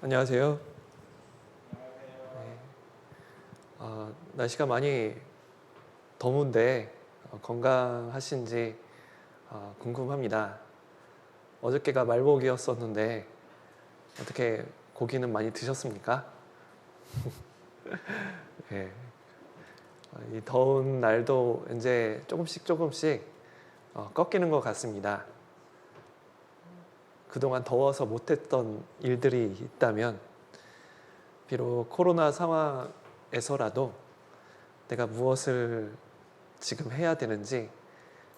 안녕하세요. 네. 날씨가 많이 더운데 건강하신지 궁금합니다. 어저께가 말복이었었는데 어떻게 고기는 많이 드셨습니까? 네. 이 더운 날도 이제 조금씩 꺾이는 것 같습니다. 그동안 더워서 못했던 일들이 있다면 비록 코로나 상황에서라도 내가 무엇을 지금 해야 되는지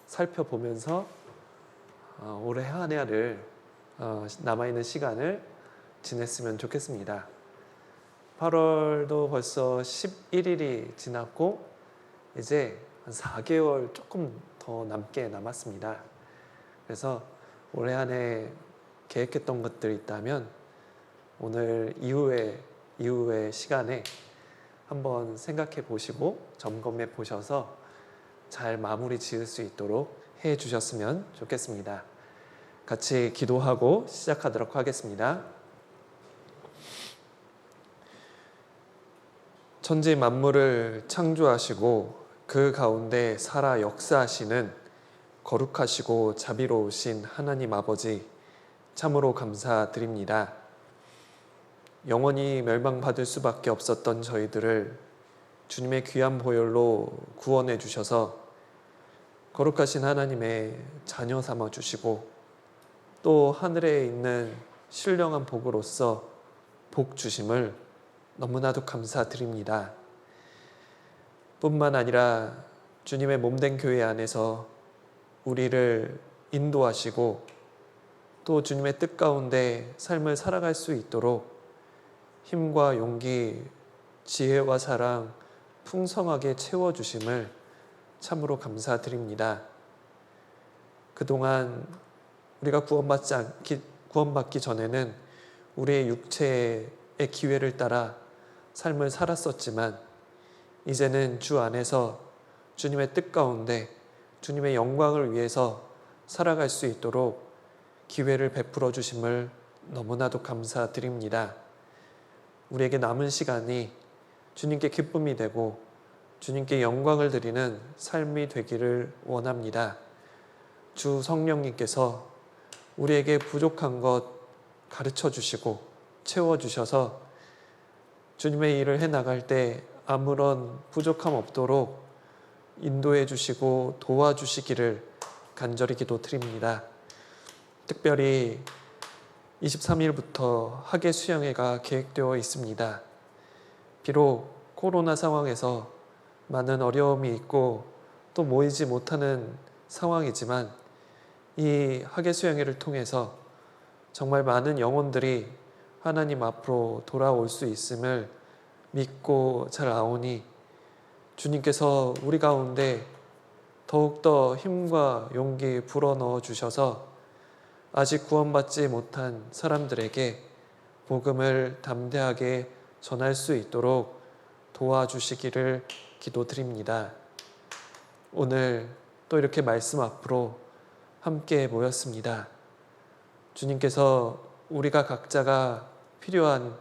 살펴보면서 올해 한 해를 남아있는 시간을 지냈으면 좋겠습니다. 8월도 벌써 11일이 지났고 이제 한 4개월 조금 더 남게 남았습니다. 그래서 올해 한 해 계획했던 것들이 있다면 오늘 이후의 시간에 한번 생각해 보시고 점검해 보셔서 잘 마무리 지을 수 있도록 해 주셨으면 좋겠습니다. 같이 기도하고 시작하도록 하겠습니다. 천지 만물을 창조하시고 그 가운데 살아 역사하시는 거룩하시고 자비로우신 하나님 아버지, 참으로 감사드립니다. 영원히 멸망받을 수밖에 없었던 저희들을 주님의 귀한 보혈로 구원해 주셔서 거룩하신 하나님의 자녀 삼아 주시고 또 하늘에 있는 신령한 복으로서 복 주심을 너무나도 감사드립니다. 뿐만 아니라 주님의 몸된 교회 안에서 우리를 인도하시고 또 주님의 뜻 가운데 삶을 살아갈 수 있도록 힘과 용기, 지혜와 사랑 풍성하게 채워주심을 참으로 감사드립니다. 그동안 우리가 구원받기 전에는 우리의 육체의 기회를 따라 삶을 살았었지만 이제는 주 안에서 주님의 뜻 가운데 주님의 영광을 위해서 살아갈 수 있도록 기회를 베풀어 주심을 너무나도 감사드립니다. 우리에게 남은 시간이 주님께 기쁨이 되고 주님께 영광을 드리는 삶이 되기를 원합니다. 주 성령님께서 우리에게 부족한 것 가르쳐 주시고 채워 주셔서 주님의 일을 해나갈 때 아무런 부족함 없도록 인도해 주시고 도와주시기를 간절히 기도드립니다. 특별히 23일부터 학예 수양회가 계획되어 있습니다. 비록 코로나 상황에서 많은 어려움이 있고 또 모이지 못하는 상황이지만 이 학예 수양회를 통해서 정말 많은 영혼들이 하나님 앞으로 돌아올 수 있음을 믿고 잘 아오니 주님께서 우리 가운데 더욱더 힘과 용기 불어넣어 주셔서 아직 구원받지 못한 사람들에게 복음을 담대하게 전할 수 있도록 도와주시기를 기도드립니다. 오늘 또 이렇게 말씀 앞으로 함께 모였습니다. 주님께서 우리가 각자가 필요한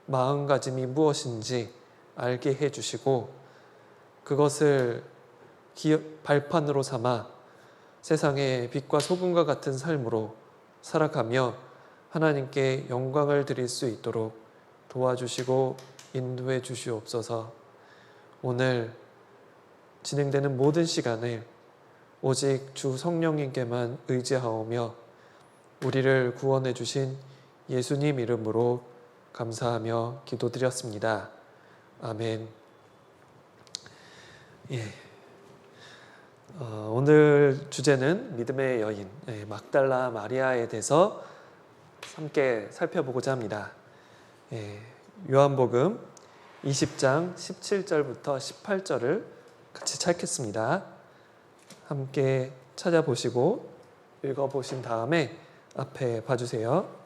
마음가짐이 무엇인지 알게 해주시고 그것을 발판으로 삼아 세상의 빛과 소금과 같은 삶으로 살아가며 하나님께 영광을 드릴 수 있도록 도와주시고 인도해 주시옵소서. 오늘 진행되는 모든 시간을 오직 주 성령님께만 의지하오며 우리를 구원해 주신 예수님 이름으로 감사하며 기도드렸습니다. 아멘. 예. 오늘 주제는 믿음의 여인 막달라 마리아에 대해서 함께 살펴보고자 합니다. 요한복음 20장 17절부터 18절을 같이 찾겠습니다. 함께 찾아보시고 읽어보신 다음에 앞에 봐주세요.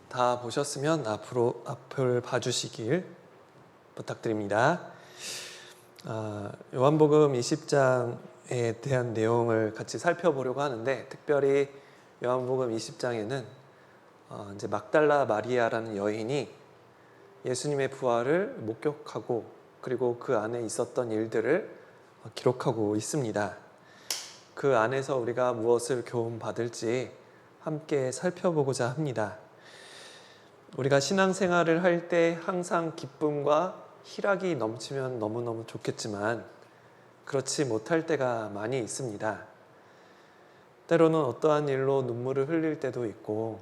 다 보셨으면 앞을 봐주시길 부탁드립니다. 요한복음 20장에 대한 내용을 같이 살펴보려고 하는데, 특별히 요한복음 20장에는 이제 막달라 마리아라는 여인이 예수님의 부활을 목격하고 그리고 그 안에 있었던 일들을 기록하고 있습니다. 그 안에서 우리가 무엇을 교훈받을지 함께 살펴보고자 합니다. 우리가 신앙생활을 할 때 항상 기쁨과 희락이 넘치면 너무너무 좋겠지만 그렇지 못할 때가 많이 있습니다. 때로는 어떠한 일로 눈물을 흘릴 때도 있고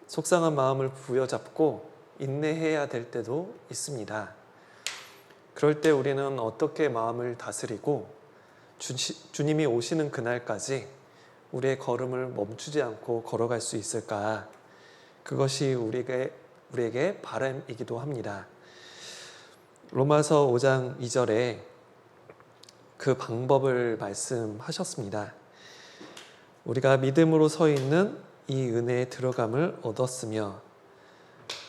속상한 마음을 부여잡고 인내해야 될 때도 있습니다. 그럴 때 우리는 어떻게 마음을 다스리고 주님이 오시는 그날까지 우리의 걸음을 멈추지 않고 걸어갈 수 있을까? 그것이 우리에게 바람이기도 합니다. 로마서 5장 2절에 그 방법을 말씀하셨습니다. 우리가 믿음으로 서 있는 이 은혜에 들어감을 얻었으며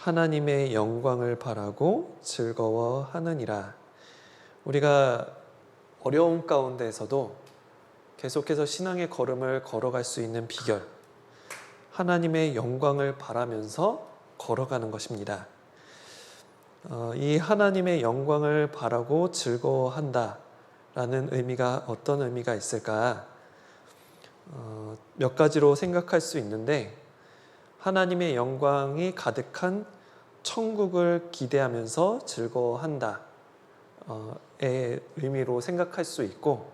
하나님의 영광을 바라고 즐거워하느니라. 우리가 어려움 가운데에서도 계속해서 신앙의 걸음을 걸어갈 수 있는 비결, 하나님의 영광을 바라면서 걸어가는 것입니다. 이 하나님의 영광을 바라고 즐거워한다 라는 의미가 어떤 의미가 있을까? 몇 가지로 생각할 수 있는데, 하나님의 영광이 가득한 천국을 기대하면서 즐거워한다 의 의미로 생각할 수 있고,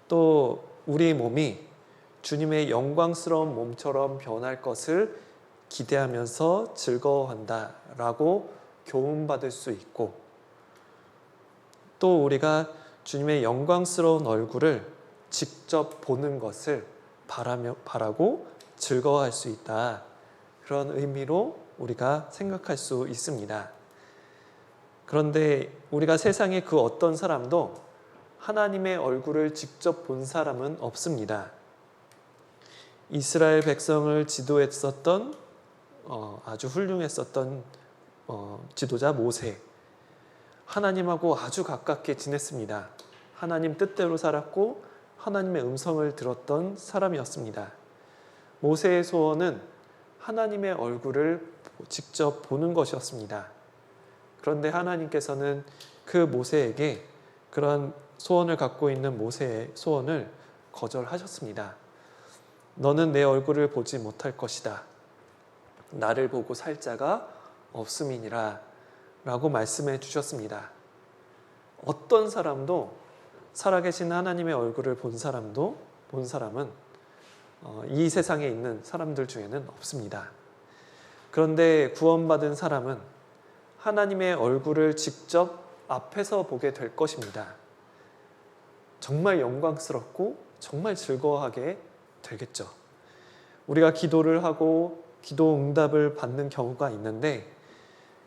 또 우리 몸이 주님의 영광스러운 몸처럼 변할 것을 기대하면서 즐거워한다 라고 교훈받을 수 있고, 또 우리가 주님의 영광스러운 얼굴을 직접 보는 것을 바라고 즐거워할 수 있다, 그런 의미로 우리가 생각할 수 있습니다. 그런데 우리가 세상의 그 어떤 사람도 하나님의 얼굴을 직접 본 사람은 없습니다. 이스라엘 백성을 지도했었던 아주 훌륭했었던 지도자 모세, 하나님하고 아주 가깝게 지냈습니다. 하나님 뜻대로 살았고 하나님의 음성을 들었던 사람이었습니다. 모세의 소원은 하나님의 얼굴을 직접 보는 것이었습니다. 그런데 하나님께서는 그 모세에게 그런 소원을 갖고 있는 모세의 소원을 거절하셨습니다. 너는 내 얼굴을 보지 못할 것이다. 나를 보고 살 자가 없음이니라 라고 말씀해 주셨습니다. 어떤 사람도, 살아계신 하나님의 얼굴을 본 사람은 이 세상에 있는 사람들 중에는 없습니다. 그런데 구원받은 사람은 하나님의 얼굴을 직접 앞에서 보게 될 것입니다. 정말 영광스럽고 정말 즐거워하게 되겠죠. 우리가 기도를 하고 기도 응답을 받는 경우가 있는데,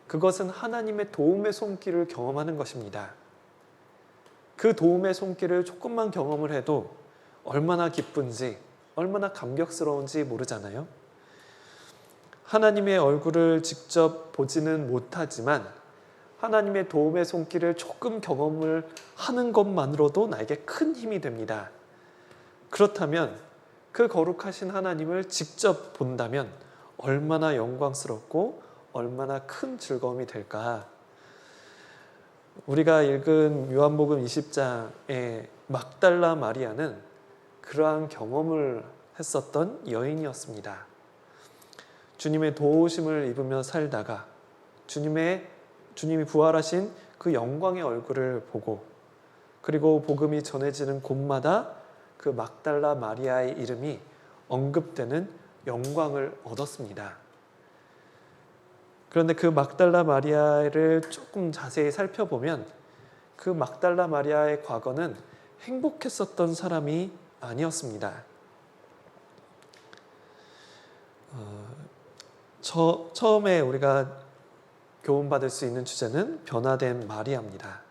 그것은 하나님의 도움의 손길을 경험하는 것입니다. 그 도움의 손길을 조금만 경험을 해도 얼마나 기쁜지, 얼마나 감격스러운지 모르잖아요. 하나님의 얼굴을 직접 보지는 못하지만 하나님의 도움의 손길을 조금 경험을 하는 것만으로도 나에게 큰 힘이 됩니다. 그렇다면 그 거룩하신 하나님을 직접 본다면 얼마나 영광스럽고 얼마나 큰 즐거움이 될까? 우리가 읽은 요한복음 20장의 막달라 마리아는 그러한 경험을 했었던 여인이었습니다. 주님의 도우심을 입으며 살다가 주님이 부활하신 그 영광의 얼굴을 보고, 그리고 복음이 전해지는 곳마다 그 막달라 마리아의 이름이 언급되는 영광을 얻었습니다. 그런데 그 막달라 마리아를 조금 자세히 살펴보면 그 막달라 마리아의 과거는 행복했었던 사람이 아니었습니다. 처음에 우리가 교훈받을 수 있는 주제는 변화된 마리아입니다.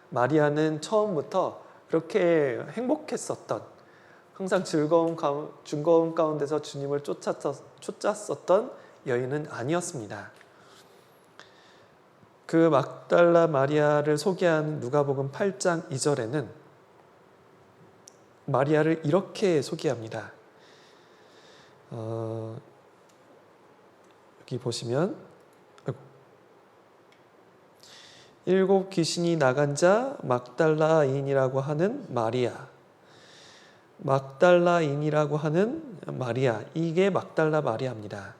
마리아는 처음부터 그렇게 행복했었던, 항상 즐거운 가운데서 주님을 쫓았었던 여인은 아니었습니다. 그 막달라 마리아를 소개한 누가복음 8장 2절에는 마리아를 이렇게 소개합니다. 여기 보시면 7 귀신이 나간 자 막달라인이라고 하는 마리아, 막달라인이라고 하는 마리아, 이게 막달라 마리아입니다.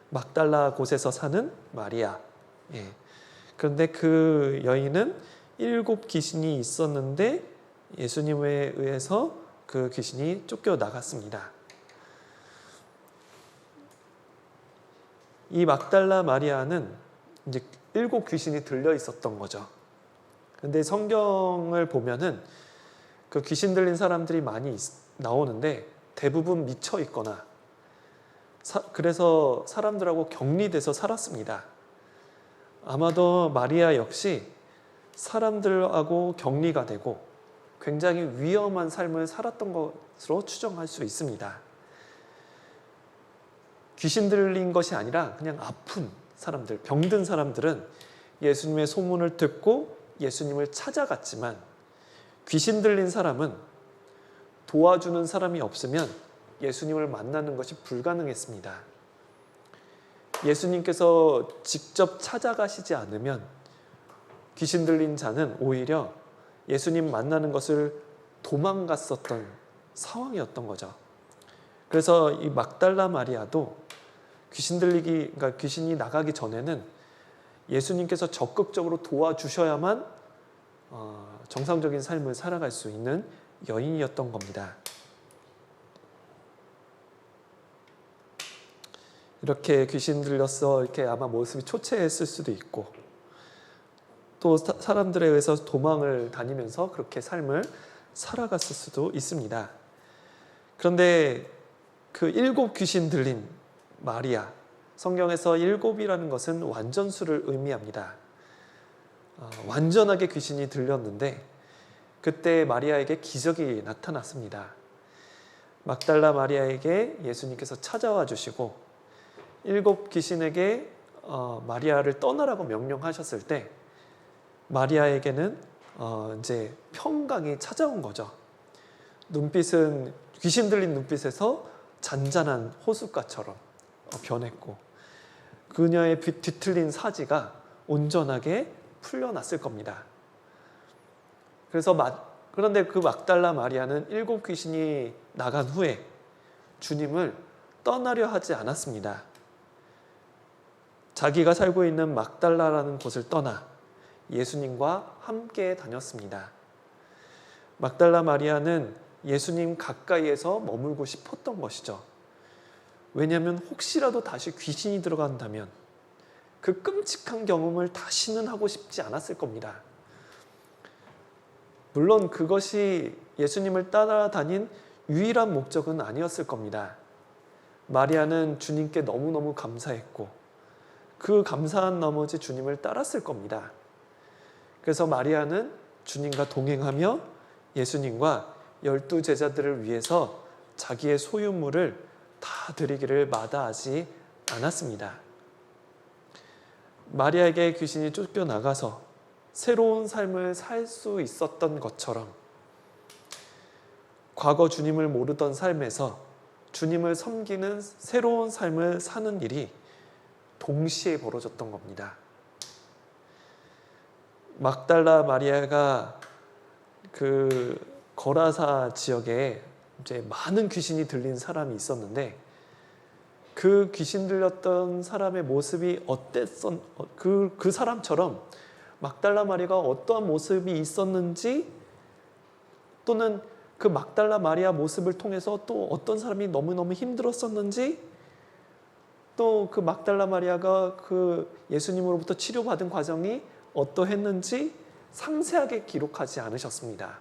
막달라 곳에서 사는 마리아. 예. 그런데 그 여인은 7 귀신이 있었는데 예수님에 의해서 그 귀신이 쫓겨나갔습니다. 이 막달라 마리아는 이제 7 귀신이 들려 있었던 거죠. 근데 성경을 보면은 그 귀신 들린 사람들이 많이 나오는데 대부분 미쳐 있거나 그래서 사람들하고 격리돼서 살았습니다. 아마도 마리아 역시 사람들하고 격리가 되고 굉장히 위험한 삶을 살았던 것으로 추정할 수 있습니다. 귀신 들린 것이 아니라 그냥 아픈 사람들, 병든 사람들은 예수님의 소문을 듣고 예수님을 찾아갔지만 귀신 들린 사람은 도와주는 사람이 없으면 예수님을 만나는 것이 불가능했습니다. 예수님께서 직접 찾아가시지 않으면 귀신 들린 자는 오히려 예수님 만나는 것을 도망갔었던 상황이었던 거죠. 그래서 이 막달라 마리아도 그러니까 귀신이 나가기 전에는 예수님께서 적극적으로 도와주셔야만 정상적인 삶을 살아갈 수 있는 여인이었던 겁니다. 이렇게 귀신 들려서 이렇게 아마 모습이 초췌했을 수도 있고 또 사람들에 의해서 도망을 다니면서 그렇게 삶을 살아갔을 수도 있습니다. 그런데 그 7 귀신 들린 마리아, 성경에서 7이라는 것은 완전수를 의미합니다. 완전하게 귀신이 들렸는데 그때 마리아에게 기적이 나타났습니다. 막달라 마리아에게 예수님께서 찾아와 주시고 7 귀신에게 마리아를 떠나라고 명령하셨을 때 마리아에게는 이제 평강이 찾아온 거죠. 눈빛은 귀신 들린 눈빛에서 잔잔한 호숫가처럼 변했고 그녀의 뒤틀린 사지가 온전하게 풀려났을 겁니다. 그런데 그 막달라 마리아는 7 귀신이 나간 후에 주님을 떠나려 하지 않았습니다. 자기가 살고 있는 막달라라는 곳을 떠나 예수님과 함께 다녔습니다. 막달라 마리아는 예수님 가까이에서 머물고 싶었던 것이죠. 왜냐하면 혹시라도 다시 귀신이 들어간다면 그 끔찍한 경험을 다시는 하고 싶지 않았을 겁니다. 물론 그것이 예수님을 따라다닌 유일한 목적은 아니었을 겁니다. 마리아는 주님께 너무너무 감사했고 그 감사한 나머지 주님을 따랐을 겁니다. 그래서 마리아는 주님과 동행하며 예수님과 12 제자들을 위해서 자기의 소유물을 다 드리기를 마다하지 않았습니다. 마리아에게 귀신이 쫓겨나가서 새로운 삶을 살 수 있었던 것처럼 과거 주님을 모르던 삶에서 주님을 섬기는 새로운 삶을 사는 일이 동시에 벌어졌던 겁니다. 막달라 마리아가 그 거라사 지역에 이제 많은 귀신이 들린 사람이 있었는데 그 귀신 들렸던 사람의 모습이 그 사람처럼 막달라 마리아가 어떠한 모습이 있었는지 또는 그 막달라 마리아 모습을 통해서 또 어떤 사람이 너무너무 힘들었었는지 또 그 막달라 마리아가 그 예수님으로부터 치료받은 과정이 어떠했는지 상세하게 기록하지 않으셨습니다.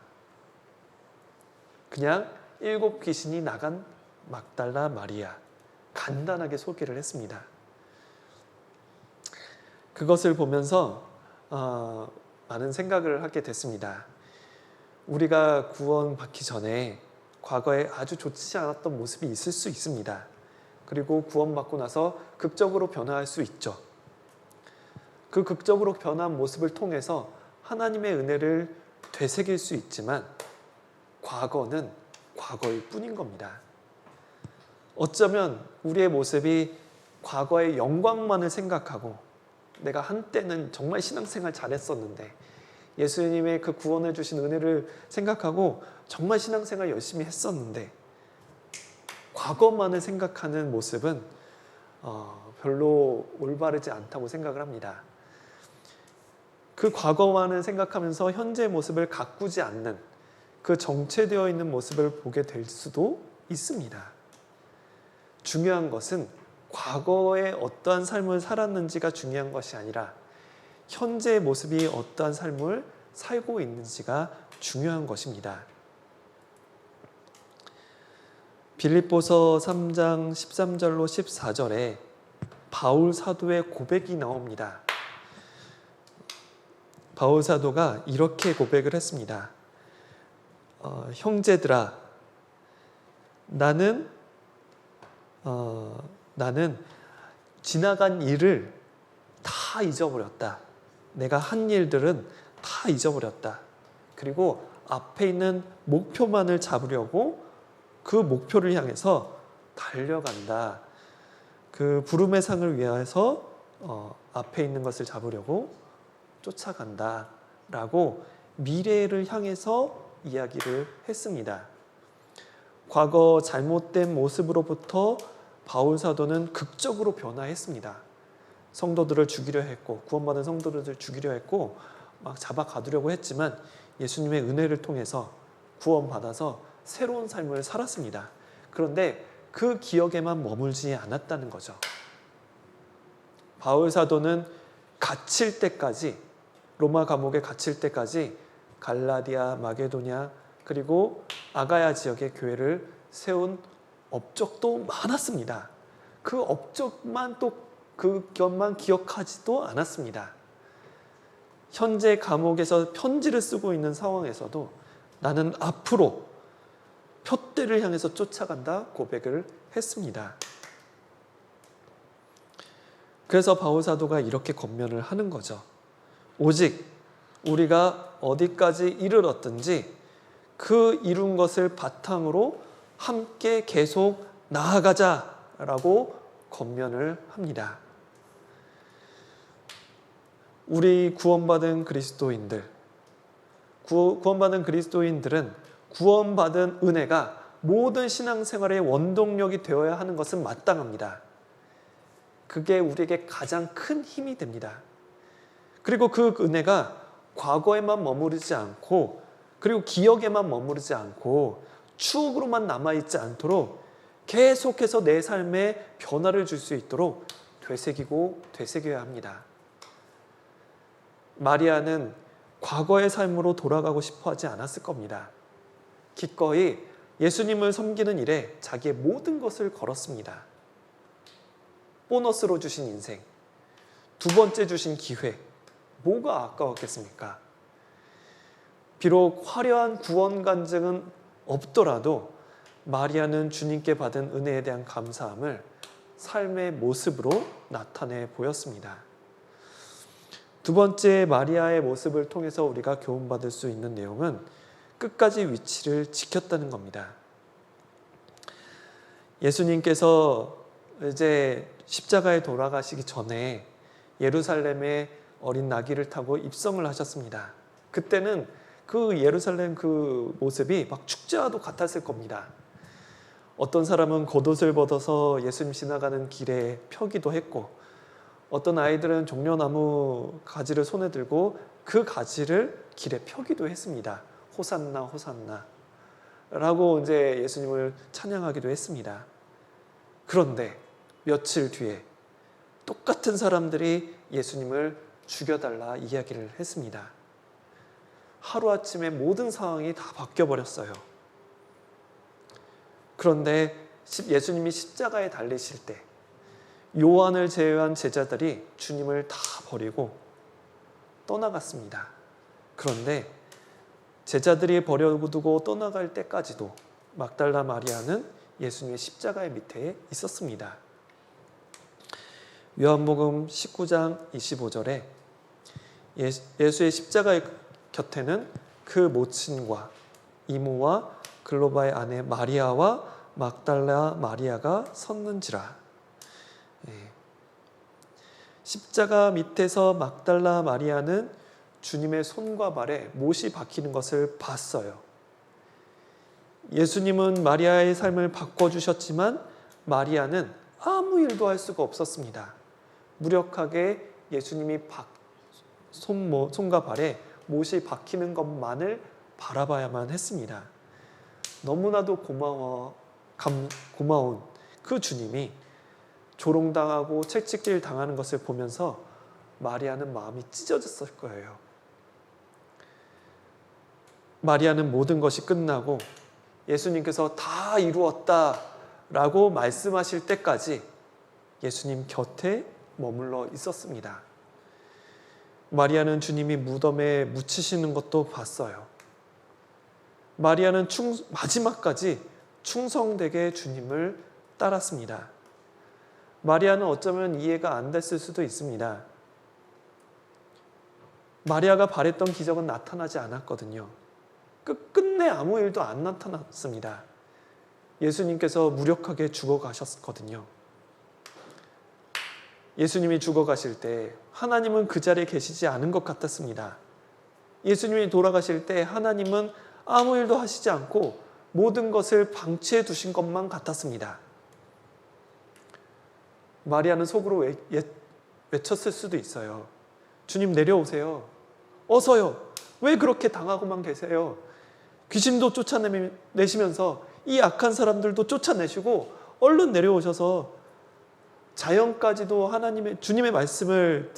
그냥 7 귀신이 나간 막달라 마리아 간단하게 소개를 했습니다. 그것을 보면서 많은 생각을 하게 됐습니다. 우리가 구원받기 전에 과거에 아주 좋지 않았던 모습이 있을 수 있습니다. 그리고 구원받고 나서 극적으로 변화할 수 있죠. 그 극적으로 변한 모습을 통해서 하나님의 은혜를 되새길 수 있지만 과거는 과거일 뿐인 겁니다. 어쩌면 우리의 모습이 과거의 영광만을 생각하고 내가 한때는 정말 신앙생활 잘했었는데 예수님의 그 구원해 주신 은혜를 생각하고 정말 신앙생활 열심히 했었는데 과거만을 생각하는 모습은 별로 올바르지 않다고 생각을 합니다. 그 과거만을 생각하면서 현재의 모습을 가꾸지 않는 그 정체되어 있는 모습을 보게 될 수도 있습니다. 중요한 것은 과거에 어떠한 삶을 살았는지가 중요한 것이 아니라 현재의 모습이 어떠한 삶을 살고 있는지가 중요한 것입니다. 빌립보서 3장 13절로 14절에 바울 사도의 고백이 나옵니다. 바울 사도가 이렇게 고백을 했습니다. 형제들아, 나는 지나간 일을 다 잊어버렸다. 내가 한 일들은 다 잊어버렸다. 그리고 앞에 있는 목표만을 잡으려고 그 목표를 향해서 달려간다. 그 부름의 상을 위해서 앞에 있는 것을 잡으려고 쫓아간다. 라고 미래를 향해서 이야기를 했습니다. 과거 잘못된 모습으로부터 바울 사도는 극적으로 변화했습니다. 성도들을 죽이려 했고 구원받은 성도들을 죽이려 했고 막 잡아 가두려고 했지만 예수님의 은혜를 통해서 구원받아서 새로운 삶을 살았습니다. 그런데 그 기억에만 머물지 않았다는 거죠. 바울 사도는 갇힐 때까지, 로마 감옥에 갇힐 때까지 갈라디아, 마게도냐 그리고 아가야 지역의 교회를 세운 업적도 많았습니다. 그 업적만 또 그 것만 기억하지도 않았습니다. 현재 감옥에서 편지를 쓰고 있는 상황에서도 나는 앞으로 표대를 향해서 쫓아간다 고백을 했습니다. 그래서 바울 사도가 이렇게 권면을 하는 거죠. 오직 우리가 어디까지 이르렀든지 그 이룬 것을 바탕으로 함께 계속 나아가자라고 권면을 합니다. 우리 구원받은 그리스도인들은 구원받은 은혜가 모든 신앙생활의 원동력이 되어야 하는 것은 마땅합니다. 그게 우리에게 가장 큰 힘이 됩니다. 그리고 그 은혜가 과거에만 머무르지 않고 그리고 기억에만 머무르지 않고 추억으로만 남아있지 않도록 계속해서 내 삶에 변화를 줄 수 있도록 되새겨야 합니다. 마리아는 과거의 삶으로 돌아가고 싶어 하지 않았을 겁니다. 기꺼이 예수님을 섬기는 일에 자기의 모든 것을 걸었습니다. 보너스로 주신 인생, 두 번째 주신 기회, 뭐가 아까웠겠습니까? 비록 화려한 구원 간증은 없더라도 마리아는 주님께 받은 은혜에 대한 감사함을 삶의 모습으로 나타내 보였습니다. 두 번째 마리아의 모습을 통해서 우리가 교훈받을 수 있는 내용은 끝까지 위치를 지켰다는 겁니다. 예수님께서 이제 십자가에 돌아가시기 전에 예루살렘에 어린 나귀를 타고 입성을 하셨습니다. 그때는 그 예루살렘 그 모습이 막 축제와도 같았을 겁니다. 어떤 사람은 겉옷을 벗어서 예수님 지나가는 길에 펴기도 했고 어떤 아이들은 종려나무 가지를 손에 들고 그 가지를 길에 펴기도 했습니다. 호산나 호산나 라고 이제 예수님을 찬양하기도 했습니다. 그런데 며칠 뒤에 똑같은 사람들이 예수님을 죽여달라 이야기를 했습니다. 하루아침에 모든 상황이 다 바뀌어버렸어요. 그런데 예수님이 십자가에 달리실 때 요한을 제외한 제자들이 주님을 다 버리고 떠나갔습니다. 그런데 제자들이 버려두고 떠나갈 때까지도 막달라 마리아는 예수님의 십자가의 밑에 있었습니다. 요한복음 19장 25절에 예수의 십자가의 곁에는 그 모친과 이모와 글로바의 아내 마리아와 막달라 마리아가 섰는지라. 십자가 밑에서 막달라 마리아는 주님의 손과 발에 못이 박히는 것을 봤어요. 예수님은 마리아의 삶을 바꿔주셨지만 마리아는 아무 일도 할 수가 없었습니다. 무력하게 예수님이 손과 발에 못이 박히는 것만을 바라봐야만 했습니다. 너무나도 고마운 그 주님이 조롱당하고 채찍질 당하는 것을 보면서 마리아는 마음이 찢어졌을 거예요. 마리아는 모든 것이 끝나고 예수님께서 다 이루었다라고 말씀하실 때까지 예수님 곁에 머물러 있었습니다. 마리아는 주님이 무덤에 묻히시는 것도 봤어요. 마리아는 마지막까지 충성되게 주님을 따랐습니다. 마리아는 어쩌면 이해가 안 됐을 수도 있습니다. 마리아가 바랬던 기적은 나타나지 않았거든요. 끝내 아무 일도 안 나타났습니다. 예수님께서 무력하게 죽어가셨거든요. 예수님이 죽어가실 때 하나님은 그 자리에 계시지 않은 것 같았습니다. 예수님이 돌아가실 때 하나님은 아무 일도 하시지 않고 모든 것을 방치해 두신 것만 같았습니다. 마리아는 속으로 외쳤을 수도 있어요. 주님 내려오세요. 어서요. 왜 그렇게 당하고만 계세요? 귀신도 쫓아내시면서 이 악한 사람들도 쫓아내시고 얼른 내려오셔서 자연까지도 주님의 말씀을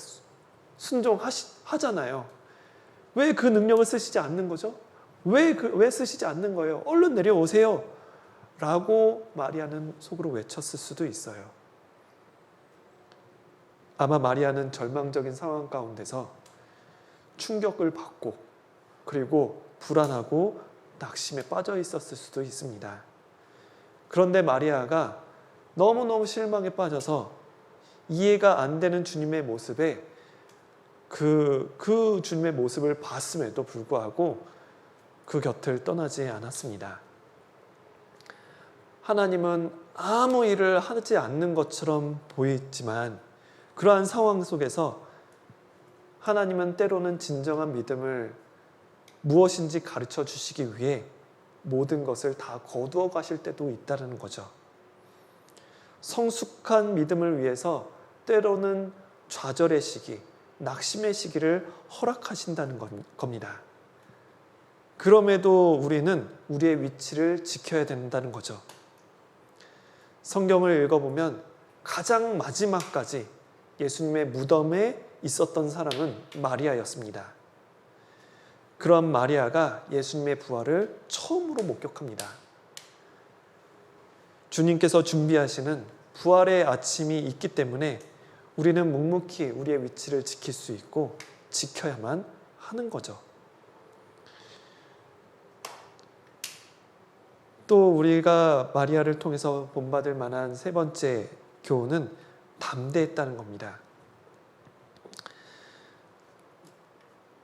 순종하잖아요. 왜 그 능력을 쓰시지 않는 거죠? 왜 쓰시지 않는 거예요? 얼른 내려오세요. 라고 마리아는 속으로 외쳤을 수도 있어요. 아마 마리아는 절망적인 상황 가운데서 충격을 받고 그리고 불안하고 낙심에 빠져 있었을 수도 있습니다. 그런데 마리아가 너무너무 실망에 빠져서 이해가 안 되는 주님의 모습에 그 주님의 모습을 봤음에도 불구하고 그 곁을 떠나지 않았습니다. 하나님은 아무 일을 하지 않는 것처럼 보이지만 그러한 상황 속에서 하나님은 때로는 진정한 믿음을 무엇인지 가르쳐 주시기 위해 모든 것을 다 거두어 가실 때도 있다는 거죠. 성숙한 믿음을 위해서 때로는 좌절의 시기, 낙심의 시기를 허락하신다는 겁니다. 그럼에도 우리는 우리의 위치를 지켜야 된다는 거죠. 성경을 읽어보면 가장 마지막까지 예수님의 무덤에 있었던 사람은 마리아였습니다. 그런 마리아가 예수님의 부활을 처음으로 목격합니다. 주님께서 준비하시는 부활의 아침이 있기 때문에 우리는 묵묵히 우리의 위치를 지킬 수 있고 지켜야만 하는 거죠. 또 우리가 마리아를 통해서 본받을 만한 세 번째 교훈은 담대했다는 겁니다.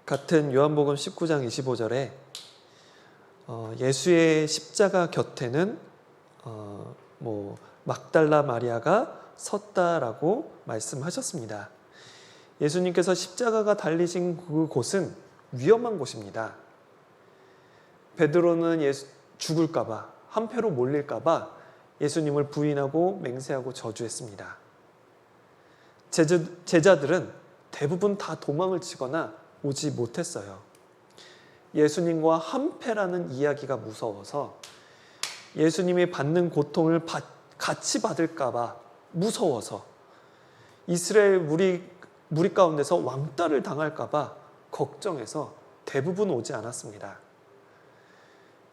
같은 요한복음 19장 25절에 예수의 십자가 곁에는 막달라 마리아가 섰다라고 말씀하셨습니다. 예수님께서 십자가가 달리신 그곳은 위험한 곳입니다. 베드로는 죽을까봐, 한패로 몰릴까봐 예수님을 부인하고 맹세하고 저주했습니다. 제자들은 대부분 다 도망을 치거나 오지 못했어요. 예수님과 한패라는 이야기가 무서워서 예수님이 받는 고통을 같이 받을까봐 무서워서 이스라엘 무리 가운데서 왕따를 당할까봐 걱정해서 대부분 오지 않았습니다.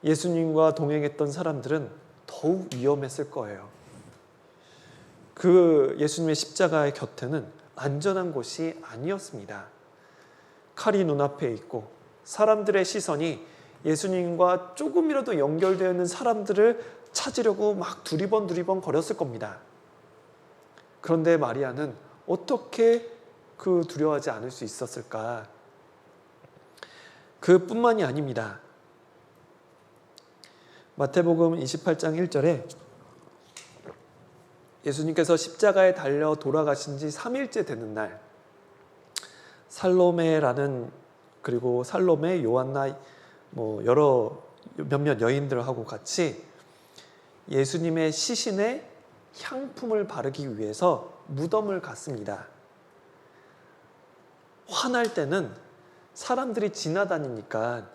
예수님과 동행했던 사람들은 더욱 위험했을 거예요. 그 예수님의 십자가의 곁에는 안전한 곳이 아니었습니다. 칼이 눈앞에 있고 사람들의 시선이 예수님과 조금이라도 연결되어 있는 사람들을 찾으려고 막 두리번 거렸을 겁니다. 그런데 마리아는 어떻게 그 두려워하지 않을 수 있었을까? 그뿐만이 아닙니다. 마태복음 28장 1절에 예수님께서 십자가에 달려 돌아가신 지 3일째 되는 날, 살로메라는, 그리고 살로메, 요한나, 여러 몇몇 여인들하고 같이 예수님의 시신에 향품을 바르기 위해서 무덤을 갔습니다. 화날 때는 사람들이 지나다니니까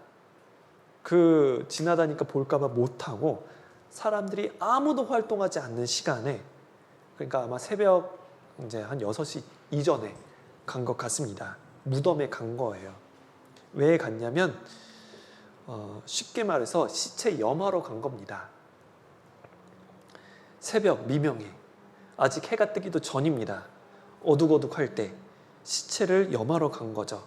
볼까봐 못하고, 사람들이 아무도 활동하지 않는 시간에, 그러니까 아마 새벽 이제 한 6시 이전에 간 것 같습니다. 무덤에 간 거예요. 왜 갔냐면 쉽게 말해서 시체 염하러 간 겁니다. 새벽 미명에, 아직 해가 뜨기도 전입니다. 어둑어둑할 때 시체를 염하러 간 거죠.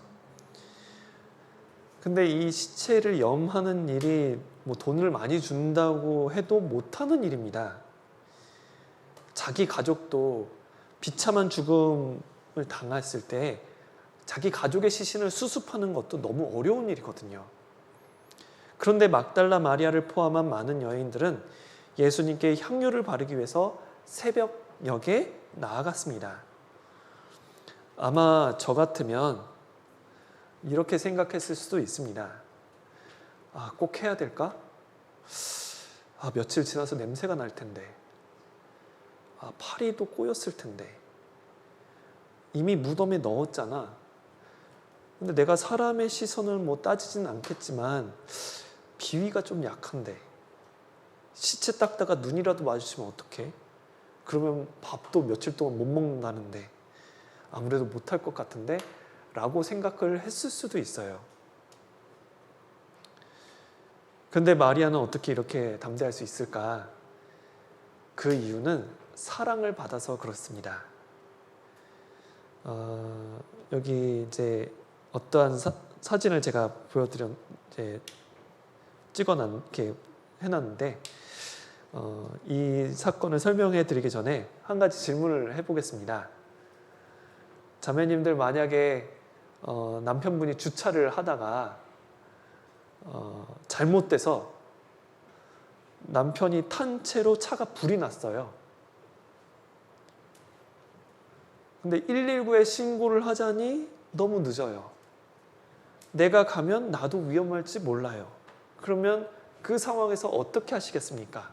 근데 이 시체를 염하는 일이 돈을 많이 준다고 해도 못하는 일입니다. 자기 가족도 비참한 죽음을 당했을 때 자기 가족의 시신을 수습하는 것도 너무 어려운 일이거든요. 그런데 막달라 마리아를 포함한 많은 여인들은 예수님께 향유를 바르기 위해서 새벽녘에 나아갔습니다. 아마 저 같으면 이렇게 생각했을 수도 있습니다. 꼭 해야 될까? 며칠 지나서 냄새가 날 텐데. 파리도 꼬였을 텐데. 이미 무덤에 넣었잖아. 근데 내가 사람의 시선을 따지진 않겠지만 비위가 좀 약한데, 시체 닦다가 눈이라도 마주치면 어떡해? 그러면 밥도 며칠 동안 못 먹는다는데 아무래도 못할 것 같은데? 라고 생각을 했을 수도 있어요. 근데 마리아는 어떻게 이렇게 담대할 수 있을까? 그 이유는 사랑을 받아서 그렇습니다. 여기 이제 어떠한 사진을 제가 이렇게 해놨는데, 이 사건을 설명해 드리기 전에 한 가지 질문을 해보겠습니다. 자매님들, 만약에 남편분이 주차를 하다가 잘못돼서 남편이 탄 채로 차가 불이 났어요. 근데 119에 신고를 하자니 너무 늦어요. 내가 가면 나도 위험할지 몰라요. 그러면 그 상황에서 어떻게 하시겠습니까?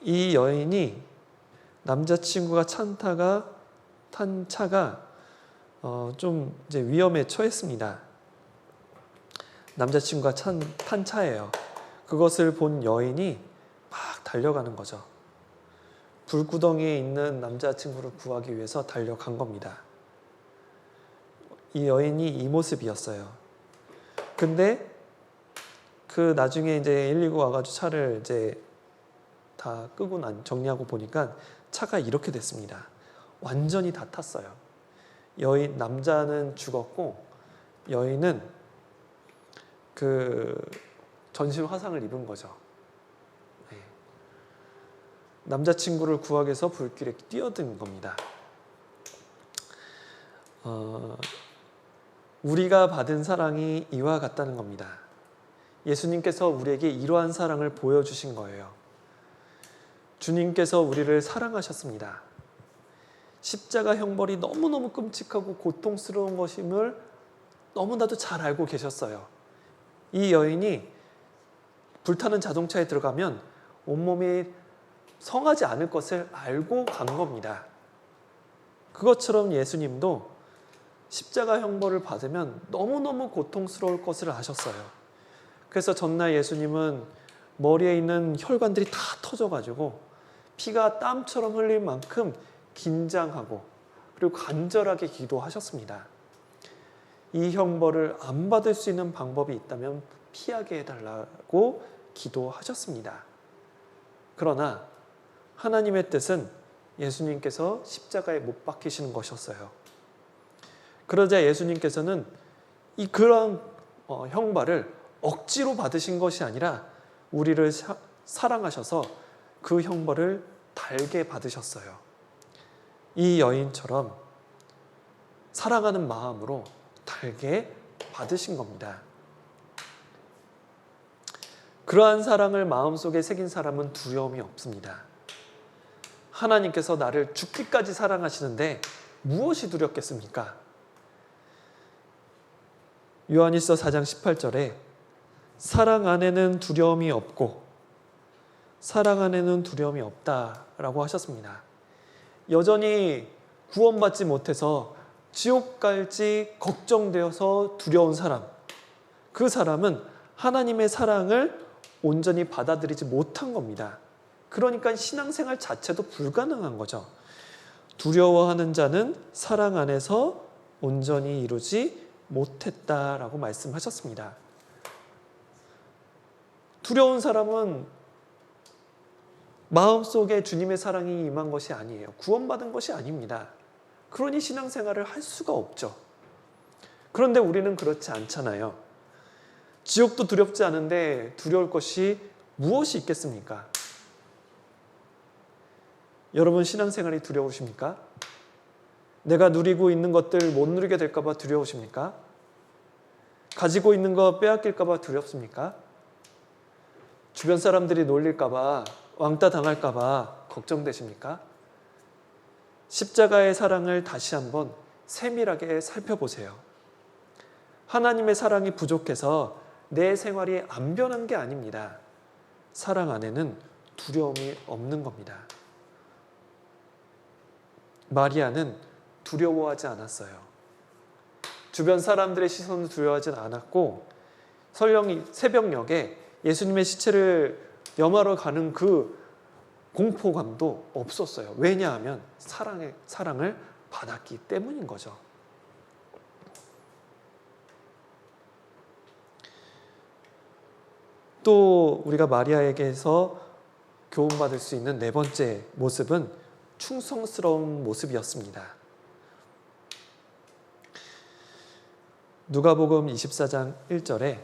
이 여인이 남자친구가 탄 차가 좀 이제 위험에 처했습니다. 남자친구가 탄 차예요. 그것을 본 여인이 막 달려가는 거죠. 불구덩이에 있는 남자친구를 구하기 위해서 달려간 겁니다. 이 여인이 이 모습이었어요. 근데 나중에 이제 119 와가지고 차를 이제 다 끄고 정리하고 보니까 차가 이렇게 됐습니다. 완전히 다 탔어요. 남자는 죽었고 여인은 전신 화상을 입은 거죠. 네. 남자친구를 구하기 위해서 불길에 뛰어든 겁니다. 우리가 받은 사랑이 이와 같다는 겁니다. 예수님께서 우리에게 이러한 사랑을 보여주신 거예요. 주님께서 우리를 사랑하셨습니다. 십자가 형벌이 너무너무 끔찍하고 고통스러운 것임을 너무나도 잘 알고 계셨어요. 이 여인이 불타는 자동차에 들어가면 온몸이 성하지 않을 것을 알고 간 겁니다. 그것처럼 예수님도 십자가 형벌을 받으면 너무너무 고통스러울 것을 아셨어요. 그래서 전날 예수님은 머리에 있는 혈관들이 다 터져가지고 피가 땀처럼 흘릴 만큼 긴장하고 그리고 간절하게 기도하셨습니다. 이 형벌을 안 받을 수 있는 방법이 있다면 피하게 해달라고 기도하셨습니다. 그러나 하나님의 뜻은 예수님께서 십자가에 못 박히시는 것이었어요. 그러자 예수님께서는 그런 형벌을 억지로 받으신 것이 아니라 우리를 사랑하셔서 그 형벌을 달게 받으셨어요. 이 여인처럼 사랑하는 마음으로 달게 받으신 겁니다. 그러한 사랑을 마음속에 새긴 사람은 두려움이 없습니다. 하나님께서 나를 죽기까지 사랑하시는데 무엇이 두렵겠습니까? 요한일서 4장 18절에 사랑 안에는 두려움이 없고 사랑 안에는 두려움이 없다라고 하셨습니다. 여전히 구원받지 못해서 지옥 갈지 걱정되어서 두려운 사람, 그 사람은 하나님의 사랑을 온전히 받아들이지 못한 겁니다. 그러니까 신앙생활 자체도 불가능한 거죠. 두려워하는 자는 사랑 안에서 온전히 이루지 못했다라고 말씀하셨습니다. 두려운 사람은 마음속에 주님의 사랑이 임한 것이 아니에요. 구원받은 것이 아닙니다. 그러니 신앙생활을 할 수가 없죠. 그런데 우리는 그렇지 않잖아요. 지옥도 두렵지 않은데 두려울 것이 무엇이 있겠습니까? 여러분 신앙생활이 두려우십니까? 내가 누리고 있는 것들 못 누리게 될까 봐 두려우십니까? 가지고 있는 거 빼앗길까 봐 두렵습니까? 주변 사람들이 놀릴까 봐, 왕따 당할까 봐 걱정되십니까? 십자가의 사랑을 다시 한번 세밀하게 살펴보세요. 하나님의 사랑이 부족해서 내 생활이 안 변한 게 아닙니다. 사랑 안에는 두려움이 없는 겁니다. 마리아는 두려워하지 않았어요. 주변 사람들의 시선을 두려워하지 않았고 설령 새벽녘에 예수님의 시체를 염하러 가는 그 공포감도 없었어요. 왜냐하면 사랑을 받았기 때문인 거죠. 또 우리가 마리아에게서 교훈받을 수 있는 네 번째 모습은 충성스러운 모습이었습니다. 누가복음 24장 1절에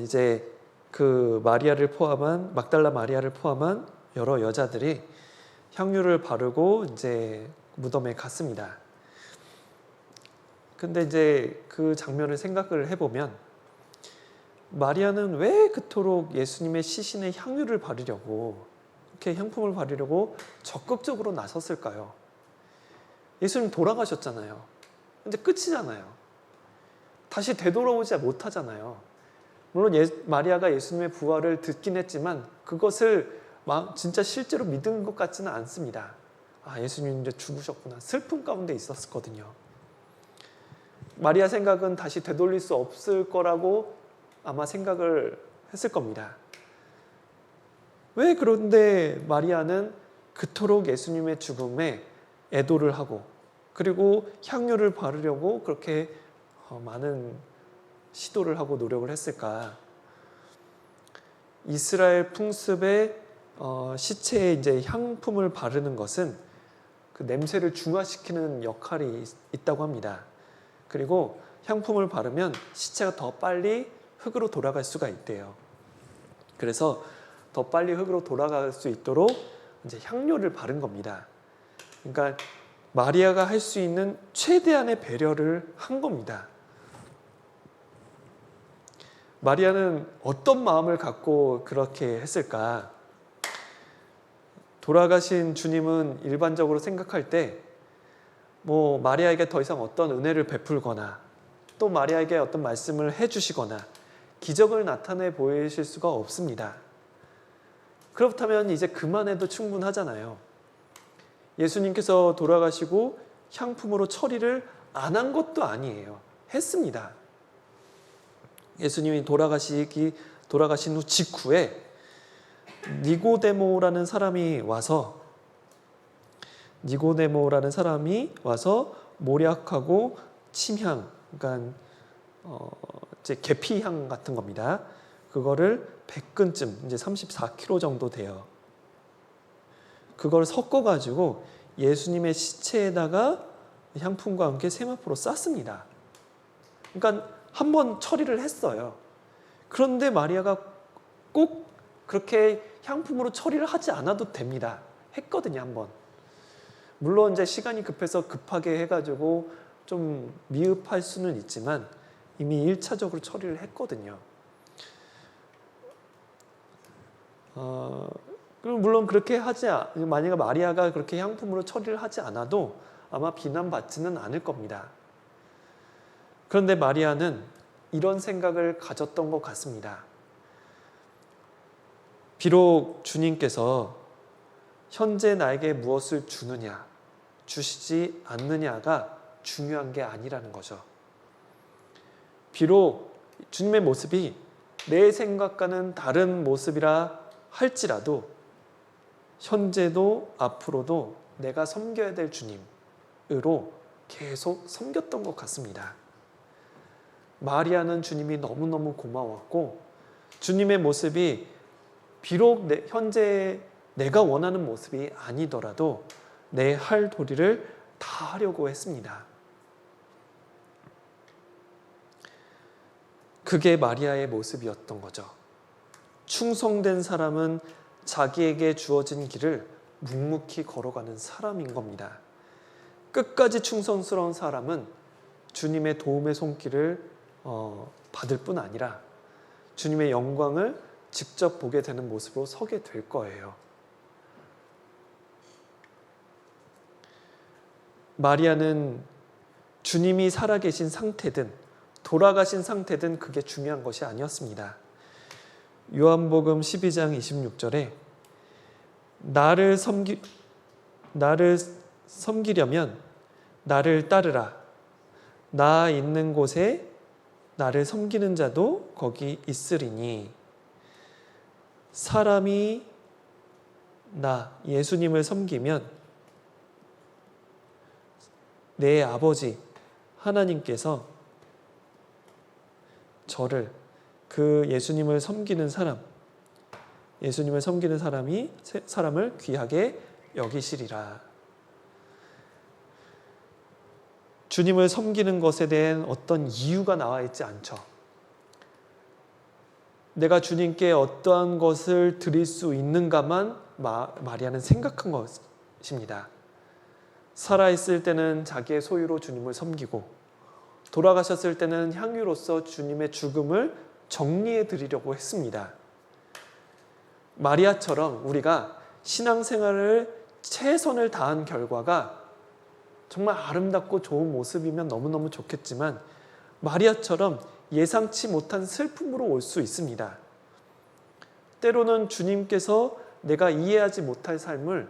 이제 그 마리아를 포함한 막달라 마리아를 포함한 여러 여자들이 향유를 바르고 이제 무덤에 갔습니다. 근데 이제 그 장면을 생각을 해보면 마리아는 왜 그토록 예수님의 시신에 향유를 바르려고 이렇게 향품을 바르려고 적극적으로 나섰을까요? 예수님 돌아가셨잖아요. 이제 끝이잖아요. 다시 되돌아오지 못하잖아요. 물론 마리아가 예수님의 부활을 듣긴 했지만 그것을 진짜 실제로 믿은 것 같지는 않습니다. 예수님 이제 죽으셨구나. 슬픔 가운데 있었거든요. 마리아 생각은 다시 되돌릴 수 없을 거라고 아마 생각을 했을 겁니다. 왜 그런데 마리아는 그토록 예수님의 죽음에 애도를 하고 그리고 향유를 바르려고 그렇게 많은 시도를 하고 노력을 했을까? 이스라엘 풍습에 시체에 이제 향품을 바르는 것은 그 냄새를 중화시키는 역할이 있다고 합니다. 그리고 향품을 바르면 시체가 더 빨리 흙으로 돌아갈 수가 있대요. 그래서 더 빨리 흙으로 돌아갈 수 있도록 이제 향료를 바른 겁니다. 그러니까 마리아가 할 수 있는 최대한의 배려를 한 겁니다. 마리아는 어떤 마음을 갖고 그렇게 했을까? 돌아가신 주님은 일반적으로 생각할 때 마리아에게 더 이상 어떤 은혜를 베풀거나 또 마리아에게 어떤 말씀을 해주시거나 기적을 나타내 보이실 수가 없습니다. 그렇다면 이제 그만해도 충분하잖아요. 예수님께서 돌아가시고 향품으로 처리를 안 한 것도 아니에요. 했습니다. 예수님이 돌아가신 후 직후에 니고데모라는 사람이 와서 모략하고 침향, 그러니까 이제 계피향 같은 겁니다. 그거를 100근쯤, 이제 34kg 정도 돼요. 그걸 섞어가지고 예수님의 시체에다가 향품과 함께 세마포로 쌌습니다. 그러니까 한번 처리를 했어요. 그런데 마리아가 꼭 그렇게 향품으로 처리를 하지 않아도 됩니다. 했거든요, 한번. 물론 이제 시간이 급해서 급하게 해가지고 좀 미흡할 수는 있지만 이미 1차적으로 처리를 했거든요. 그럼 물론 그렇게 만약에 마리아가 그렇게 향품으로 처리를 하지 않아도 아마 비난받지는 않을 겁니다. 그런데 마리아는 이런 생각을 가졌던 것 같습니다. 비록 주님께서 현재 나에게 무엇을 주느냐, 주시지 않느냐가 중요한 게 아니라는 거죠. 비록 주님의 모습이 내 생각과는 다른 모습이라 할지라도 현재도 앞으로도 내가 섬겨야 될 주님으로 계속 섬겼던 것 같습니다. 마리아는 주님이 너무너무 고마웠고 주님의 모습이 비록 현재 내가 원하는 모습이 아니더라도 내 할 도리를 다 하려고 했습니다. 그게 마리아의 모습이었던 거죠. 충성된 사람은 자기에게 주어진 길을 묵묵히 걸어가는 사람인 겁니다. 끝까지 충성스러운 사람은 주님의 도움의 손길을 받을 뿐 아니라 주님의 영광을 직접 보게 되는 모습으로 서게 될 거예요. 마리아는 주님이 살아계신 상태든 돌아가신 상태든 그게 중요한 것이 아니었습니다. 요한복음 12장 26절에 나를 섬기려면 나를 따르라. 나 있는 곳에 나를 섬기는 자도 거기 있으리니 사람이 나 예수님을 섬기면 내 아버지 하나님께서 저를 그 예수님을 섬기는 사람을 귀하게 여기시리라. 주님을 섬기는 것에 대한 어떤 이유가 나와 있지 않죠. 내가 주님께 어떠한 것을 드릴 수 있는가만 마리아는 생각한 것입니다. 살아있을 때는 자기의 소유로 주님을 섬기고 돌아가셨을 때는 향유로서 주님의 죽음을 정리해 드리려고 했습니다. 마리아처럼 우리가 신앙생활을 최선을 다한 결과가 정말 아름답고 좋은 모습이면 너무너무 좋겠지만 마리아처럼 예상치 못한 슬픔으로 올 수 있습니다. 때로는 주님께서 내가 이해하지 못할 삶을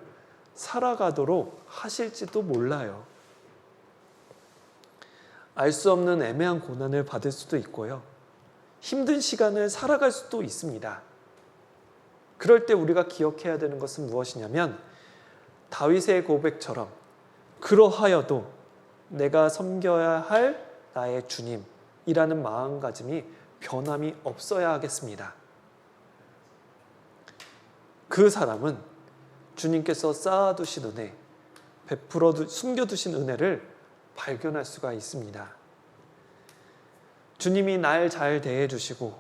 살아가도록 하실지도 몰라요. 알 수 없는 애매한 고난을 받을 수도 있고요. 힘든 시간을 살아갈 수도 있습니다. 그럴 때 우리가 기억해야 되는 것은 무엇이냐면 다윗의 고백처럼 그러하여도 내가 섬겨야 할 나의 주님이라는 마음가짐이 변함이 없어야 하겠습니다. 그 사람은 주님께서 쌓아두신 은혜, 숨겨두신 은혜를 발견할 수가 있습니다. 주님이 날 잘 대해주시고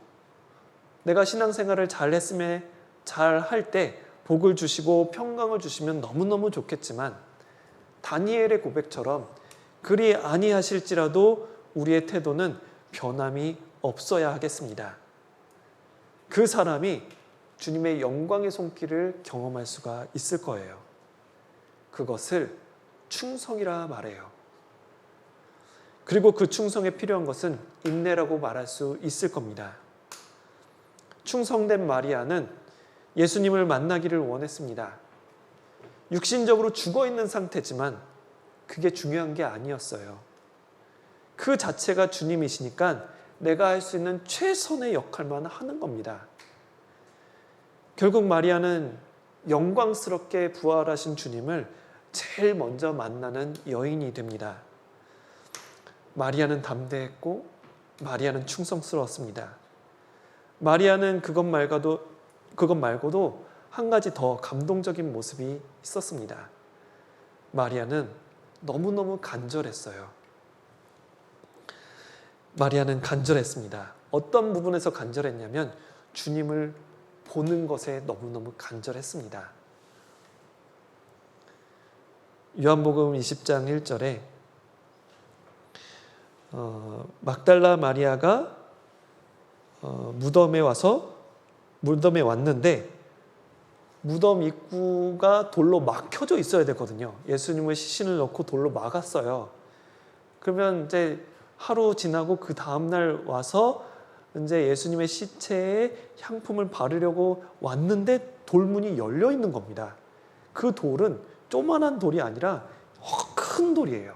내가 신앙생활을 잘 할 때 복을 주시고 평강을 주시면 너무너무 좋겠지만 다니엘의 고백처럼 그리 아니하실지라도 우리의 태도는 변함이 없어야 하겠습니다. 그 사람이 주님의 영광의 손길을 경험할 수가 있을 거예요. 그것을 충성이라 말해요. 그리고 그 충성에 필요한 것은 인내라고 말할 수 있을 겁니다. 충성된 마리아는 예수님을 만나기를 원했습니다. 육신적으로 죽어있는 상태지만 그게 중요한 게 아니었어요. 그 자체가 주님이시니까 내가 할 수 있는 최선의 역할만 하는 겁니다. 결국 마리아는 영광스럽게 부활하신 주님을 제일 먼저 만나는 여인이 됩니다. 마리아는 담대했고 마리아는 충성스러웠습니다. 마리아는 그것 말고도 한 가지 더 감동적인 모습이 있었습니다. 마리아는 너무너무 간절했어요. 마리아는 간절했습니다. 어떤 부분에서 간절했냐면 주님을 보는 것에 너무너무 간절했습니다. 요한복음 20장 1절에 막달라 마리아가 무덤에 왔는데 무덤 입구가 돌로 막혀져 있어야 되거든요. 예수님을 시신을 넣고 돌로 막았어요. 그러면 이제 하루 지나고 그 다음날 와서 이제 예수님의 시체에 향품을 바르려고 왔는데 돌문이 열려 있는 겁니다. 그 돌은 조그만한 돌이 아니라 큰 돌이에요.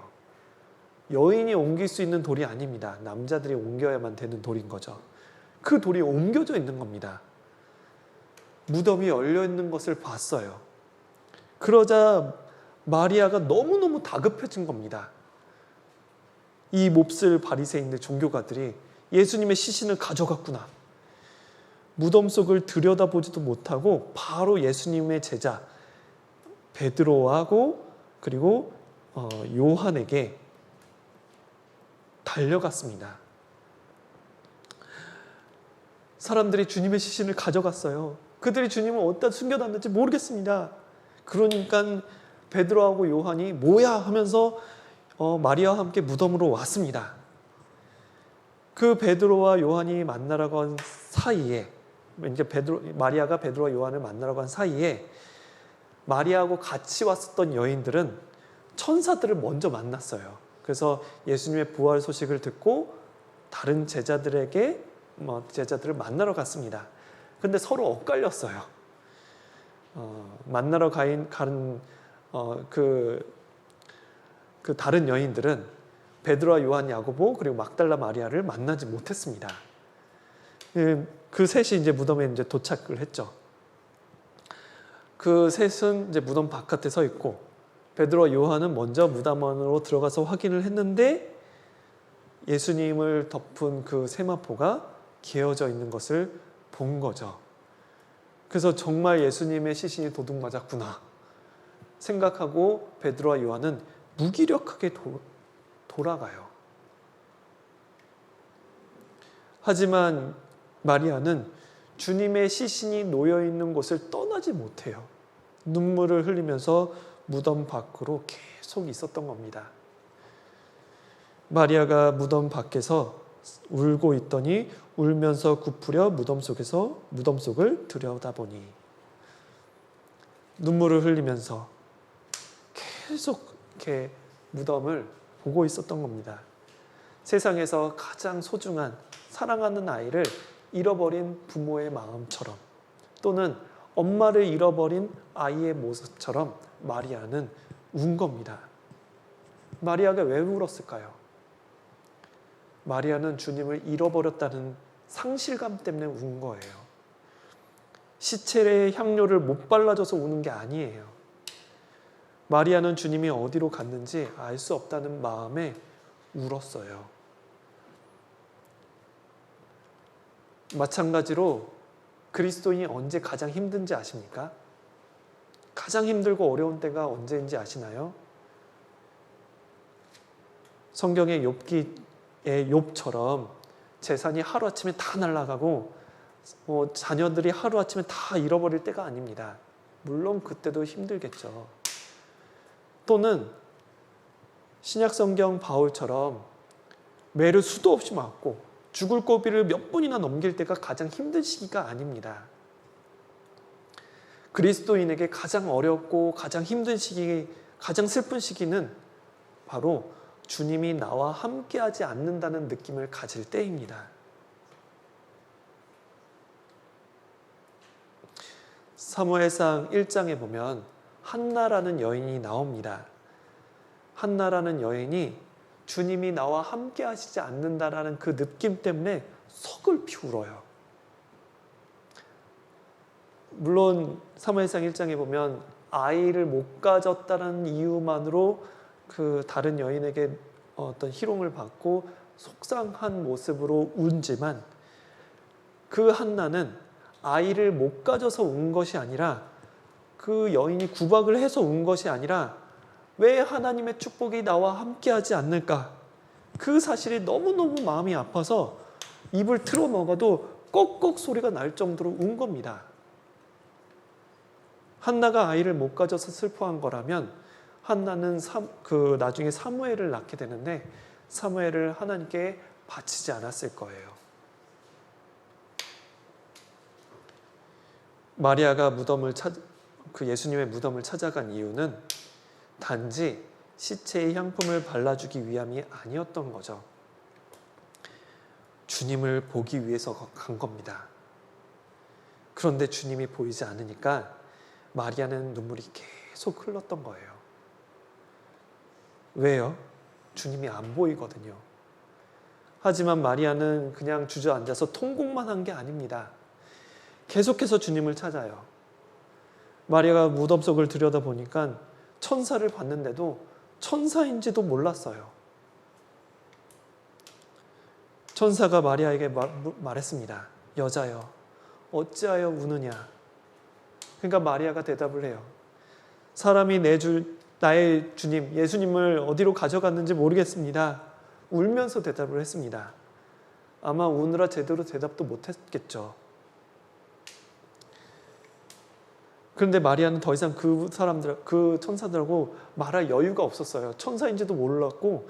여인이 옮길 수 있는 돌이 아닙니다. 남자들이 옮겨야만 되는 돌인 거죠. 그 돌이 옮겨져 있는 겁니다. 무덤이 열려 있는 것을 봤어요. 그러자 마리아가 너무너무 다급해진 겁니다. 이 몹쓸 바리새인들 종교가들이 예수님의 시신을 가져갔구나. 무덤 속을 들여다보지도 못하고 바로 예수님의 제자 베드로하고 그리고 요한에게 달려갔습니다. 사람들이 주님의 시신을 가져갔어요. 그들이 주님을 어디다 숨겨놨는지 모르겠습니다. 그러니까 베드로하고 요한이 뭐야 하면서 마리아와 함께 무덤으로 왔습니다. 그 베드로와 요한이 만나러 간 사이에 이제 마리아가 베드로와 요한을 만나러 간 사이에 마리아하고 같이 왔었던 여인들은 천사들을 먼저 만났어요. 그래서 예수님의 부활 소식을 듣고 다른 제자들을 만나러 갔습니다. 근데 서로 엇갈렸어요. 만나러 가는 그 다른 여인들은 베드로와 요한, 야고보 그리고 막달라 마리아를 만나지 못했습니다. 그 셋이 이제 무덤에 이제 도착을 했죠. 그 셋은 이제 무덤 바깥에 서 있고 베드로와 요한은 먼저 무덤 안으로 들어가서 확인을 했는데 예수님을 덮은 그 세마포가 개어져 있는 것을 본 거죠. 그래서 정말 예수님의 시신이 도둑 맞았구나 생각하고 베드로와 요한은 무기력하게 돌아가요. 하지만 마리아는 주님의 시신이 놓여 있는 곳을 떠나지 못해요. 눈물을 흘리면서 무덤 밖으로 계속 있었던 겁니다. 마리아가 무덤 밖에서 울고 있더니 울면서 굽으려 무덤 속을 들여다보니 눈물을 흘리면서 계속 이렇게 무덤을 보고 있었던 겁니다. 세상에서 가장 소중한 사랑하는 아이를 잃어버린 부모의 마음처럼 또는 엄마를 잃어버린 아이의 모습처럼 마리아는 운 겁니다. 마리아가 왜 울었을까요? 마리아는 주님을 잃어버렸다는 상실감 때문에 운 거예요. 시체에 향료를 못 발라줘서 우는 게 아니에요. 마리아는 주님이 어디로 갔는지 알 수 없다는 마음에 울었어요. 마찬가지로 그리스도인이 언제 가장 힘든지 아십니까? 가장 힘들고 어려운 때가 언제인지 아시나요? 성경의 욥기의 욥처럼 재산이 하루아침에 다 날아가고 자녀들이 하루아침에 다 잃어버릴 때가 아닙니다. 물론 그때도 힘들겠죠. 또는 신약성경 바울처럼 매를 수도 없이 맞고 죽을 고비를 몇 번이나 넘길 때가 가장 힘든 시기가 아닙니다. 그리스도인에게 가장 어렵고 가장 힘든 시기, 가장 슬픈 시기는 바로 주님이 나와 함께하지 않는다는 느낌을 가질 때입니다. 사무엘상 1장에 보면 한나라는 여인이 나옵니다. 한나라는 여인이 주님이 나와 함께 하시지 않는다라는 그 느낌 때문에 서글피 울어요. 물론 사무엘상 1장에 보면 아이를 못 가졌다는 이유만으로 그 다른 여인에게 어떤 희롱을 받고 속상한 모습으로 울지만 그 한나는 아이를 못 가져서 운 것이 아니라 그 여인이 구박을 해서 운 것이 아니라 왜 하나님의 축복이 나와 함께하지 않을까? 그 사실이 너무너무 마음이 아파서 입을 틀어 먹어도 꺽꺽 소리가 날 정도로 운 겁니다. 한나가 아이를 못 가져서 슬퍼한 거라면 한나는 나중에 사무엘을 낳게 되는데 사무엘을 하나님께 바치지 않았을 거예요. 마리아가 예수님의 무덤을 찾아간 이유는 단지 시체의 향품을 발라주기 위함이 아니었던 거죠. 주님을 보기 위해서 간 겁니다. 그런데 주님이 보이지 않으니까 마리아는 눈물이 계속 흘렀던 거예요. 왜요? 주님이 안 보이거든요. 하지만 마리아는 그냥 주저앉아서 통곡만 한 게 아닙니다. 계속해서 주님을 찾아요. 마리아가 무덤 속을 들여다보니까 천사를 봤는데도 천사인지도 몰랐어요. 천사가 마리아에게 말했습니다. 여자여, 어찌하여 우느냐? 그러니까 마리아가 대답을 해요. 사람이 나의 주님, 예수님을 어디로 가져갔는지 모르겠습니다. 울면서 대답을 했습니다. 아마 우느라 제대로 대답도 못했겠죠. 그런데 마리아는 더 이상 그 천사들하고 말할 여유가 없었어요. 천사인지도 몰랐고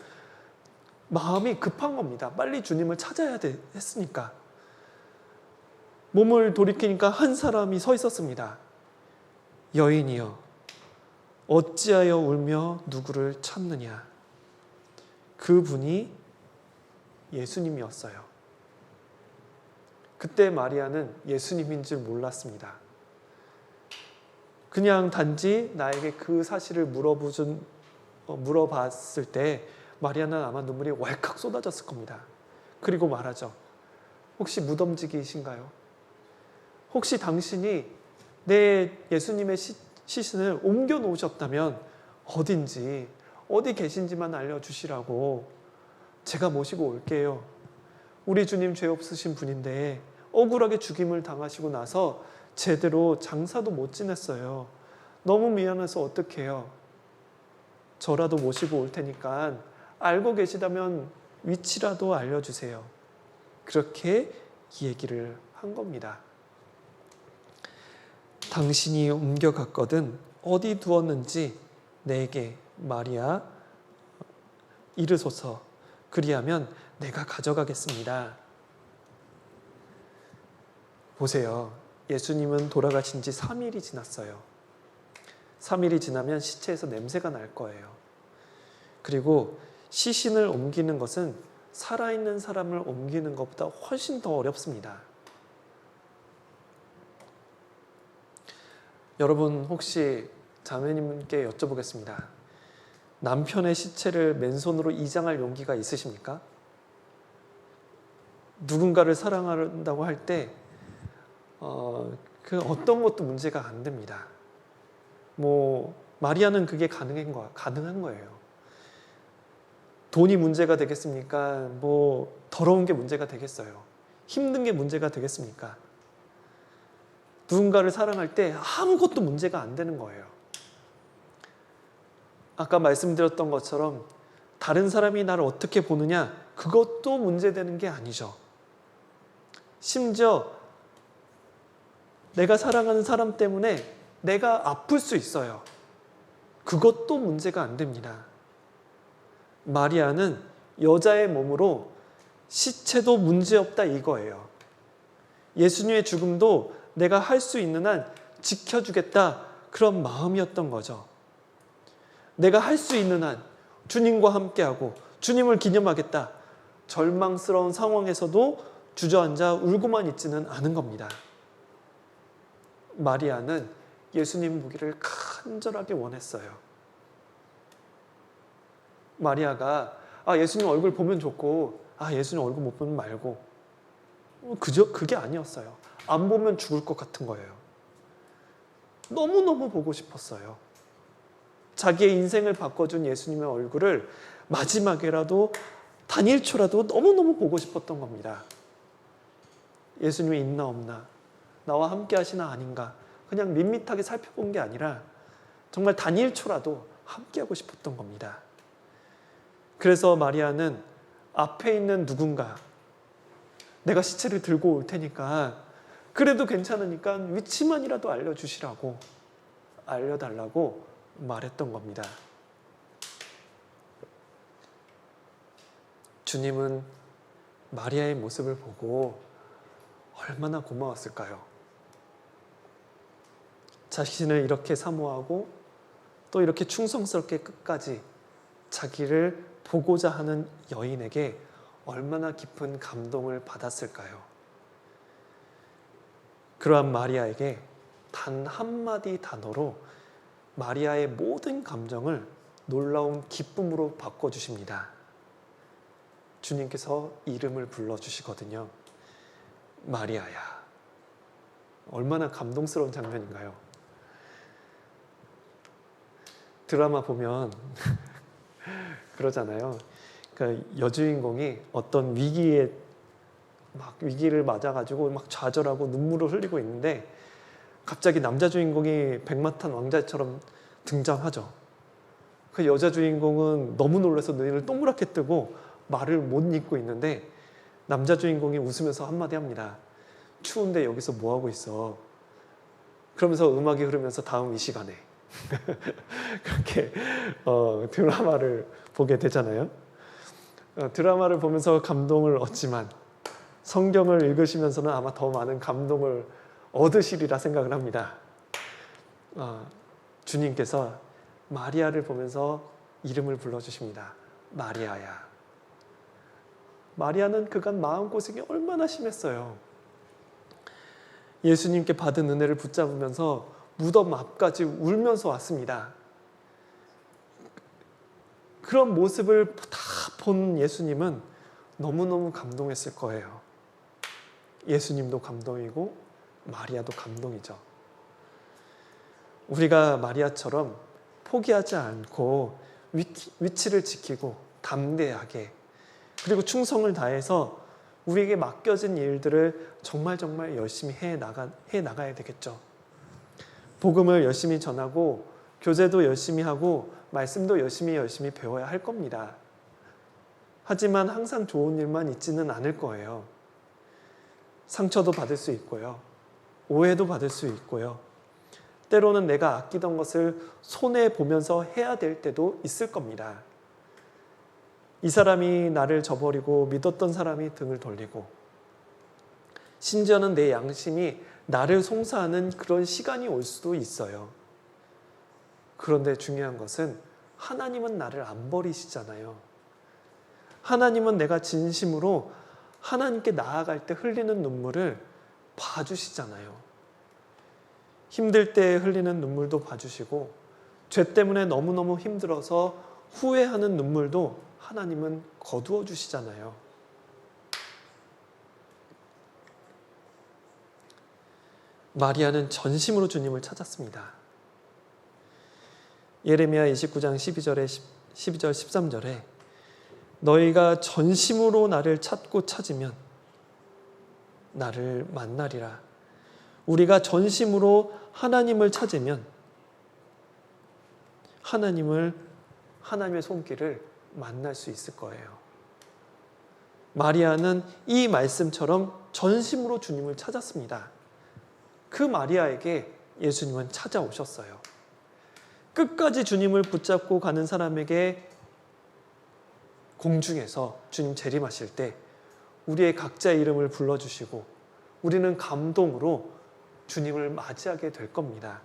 마음이 급한 겁니다. 빨리 주님을 찾아야 했으니까. 몸을 돌이키니까 한 사람이 서 있었습니다. 여인이여, 어찌하여 울며 누구를 찾느냐? 그분이 예수님이었어요. 그때 마리아는 예수님인 줄 몰랐습니다. 그냥 단지 나에게 그 사실을 물어봤을 때 마리아는 아마 눈물이 왈칵 쏟아졌을 겁니다. 그리고 말하죠. 혹시 무덤지기이신가요? 혹시 당신이 내 예수님의 시신을 옮겨 놓으셨다면 어딘지, 어디 계신지만 알려주시라고 제가 모시고 올게요. 우리 주님 죄 없으신 분인데 억울하게 죽임을 당하시고 나서 제대로 장사도 못 지냈어요. 너무 미안해서 어떡해요. 저라도 모시고 올 테니까 알고 계시다면 위치라도 알려주세요. 그렇게 얘기를 한 겁니다. 당신이 옮겨갔거든 어디 두었는지 내게 마리아 이르소서. 그리하면 내가 가져가겠습니다. 보세요. 예수님은 돌아가신 지 3일이 지났어요. 3일이 지나면 시체에서 냄새가 날 거예요. 그리고 시신을 옮기는 것은 살아있는 사람을 옮기는 것보다 훨씬 더 어렵습니다. 여러분 혹시 자매님께 여쭤보겠습니다. 남편의 시체를 맨손으로 이장할 용기가 있으십니까? 누군가를 사랑한다고 할 때 그 어떤 것도 문제가 안 됩니다. 마리아는 그게 가능한 거예요. 돈이 문제가 되겠습니까? 더러운 게 문제가 되겠어요? 힘든 게 문제가 되겠습니까? 누군가를 사랑할 때 아무것도 문제가 안 되는 거예요. 아까 말씀드렸던 것처럼 다른 사람이 나를 어떻게 보느냐, 그것도 문제되는 게 아니죠. 심지어 내가 사랑하는 사람 때문에 내가 아플 수 있어요. 그것도 문제가 안 됩니다. 마리아는 여자의 몸으로 시체도 문제없다 이거예요. 예수님의 죽음도 내가 할 수 있는 한 지켜주겠다, 그런 마음이었던 거죠. 내가 할 수 있는 한 주님과 함께하고 주님을 기념하겠다, 절망스러운 상황에서도 주저앉아 울고만 있지는 않은 겁니다. 마리아는 예수님 보기를 간절하게 원했어요. 마리아가 예수님 얼굴 보면 좋고 예수님 얼굴 못 보면 말고, 그게 아니었어요. 안 보면 죽을 것 같은 거예요. 너무너무 보고 싶었어요. 자기의 인생을 바꿔준 예수님의 얼굴을 마지막에라도 단일초라도 너무너무 보고 싶었던 겁니다. 예수님이 있나 없나, 나와 함께 하시나 아닌가, 그냥 밋밋하게 살펴본 게 아니라 정말 단일초라도 함께 하고 싶었던 겁니다. 그래서 마리아는 앞에 있는 누군가, 내가 시체를 들고 올 테니까 그래도 괜찮으니까 위치만이라도 알려달라고 말했던 겁니다. 주님은 마리아의 모습을 보고 얼마나 고마웠을까요? 자신을 이렇게 사모하고 또 이렇게 충성스럽게 끝까지 자기를 보고자 하는 여인에게 얼마나 깊은 감동을 받았을까요? 그러한 마리아에게 단 한마디 단어로 마리아의 모든 감정을 놀라운 기쁨으로 바꿔주십니다. 주님께서 이름을 불러주시거든요. 마리아야. 얼마나 감동스러운 장면인가요? 드라마 보면 그러잖아요. 그러니까 여주인공이 어떤 위기를 맞아가지고 막 좌절하고 눈물을 흘리고 있는데 갑자기 남자 주인공이 백마탄 왕자처럼 등장하죠. 그 여자 주인공은 너무 놀라서 눈을 동그랗게 뜨고 말을 못 잇고 있는데 남자 주인공이 웃으면서 한마디 합니다. 추운데 여기서 뭐 하고 있어? 그러면서 음악이 흐르면서 다음 이 시간에 그렇게 드라마를 보게 되잖아요. 드라마를 보면서 감동을 얻지만 성경을 읽으시면서는 아마 더 많은 감동을 얻으시리라 생각을 합니다. 주님께서 마리아를 보면서 이름을 불러주십니다. 마리아야. 마리아는 그간 마음고생이 얼마나 심했어요. 예수님께 받은 은혜를 붙잡으면서 무덤 앞까지 울면서 왔습니다. 그런 모습을 다 본 예수님은 너무너무 감동했을 거예요. 예수님도 감동이고 마리아도 감동이죠. 우리가 마리아처럼 포기하지 않고 위치를 지키고 담대하게 그리고 충성을 다해서 우리에게 맡겨진 일들을 정말 열심히 해 나가야 되겠죠. 복음을 열심히 전하고 교제도 열심히 하고 말씀도 열심히 배워야 할 겁니다. 하지만 항상 좋은 일만 있지는 않을 거예요. 상처도 받을 수 있고요. 오해도 받을 수 있고요. 때로는 내가 아끼던 것을 손해보면서 해야 될 때도 있을 겁니다. 이 사람이 나를 저버리고 믿었던 사람이 등을 돌리고 심지어는 내 양심이 나를 송사하는 그런 시간이 올 수도 있어요. 그런데 중요한 것은 하나님은 나를 안 버리시잖아요. 하나님은 내가 진심으로 하나님께 나아갈 때 흘리는 눈물을 봐주시잖아요. 힘들 때 흘리는 눈물도 봐주시고 죄 때문에 너무너무 힘들어서 후회하는 눈물도 하나님은 거두어 주시잖아요. 마리아는 전심으로 주님을 찾았습니다. 예레미야 29장 12절 13절에 너희가 전심으로 나를 찾으면 나를 만나리라. 우리가 전심으로 하나님을 찾으면 하나님의 손길을 만날 수 있을 거예요. 마리아는 이 말씀처럼 전심으로 주님을 찾았습니다. 그 마리아에게 예수님은 찾아오셨어요. 끝까지 주님을 붙잡고 가는 사람에게 공중에서 주님 재림하실 때 우리의 각자의 이름을 불러주시고 우리는 감동으로 주님을 맞이하게 될 겁니다.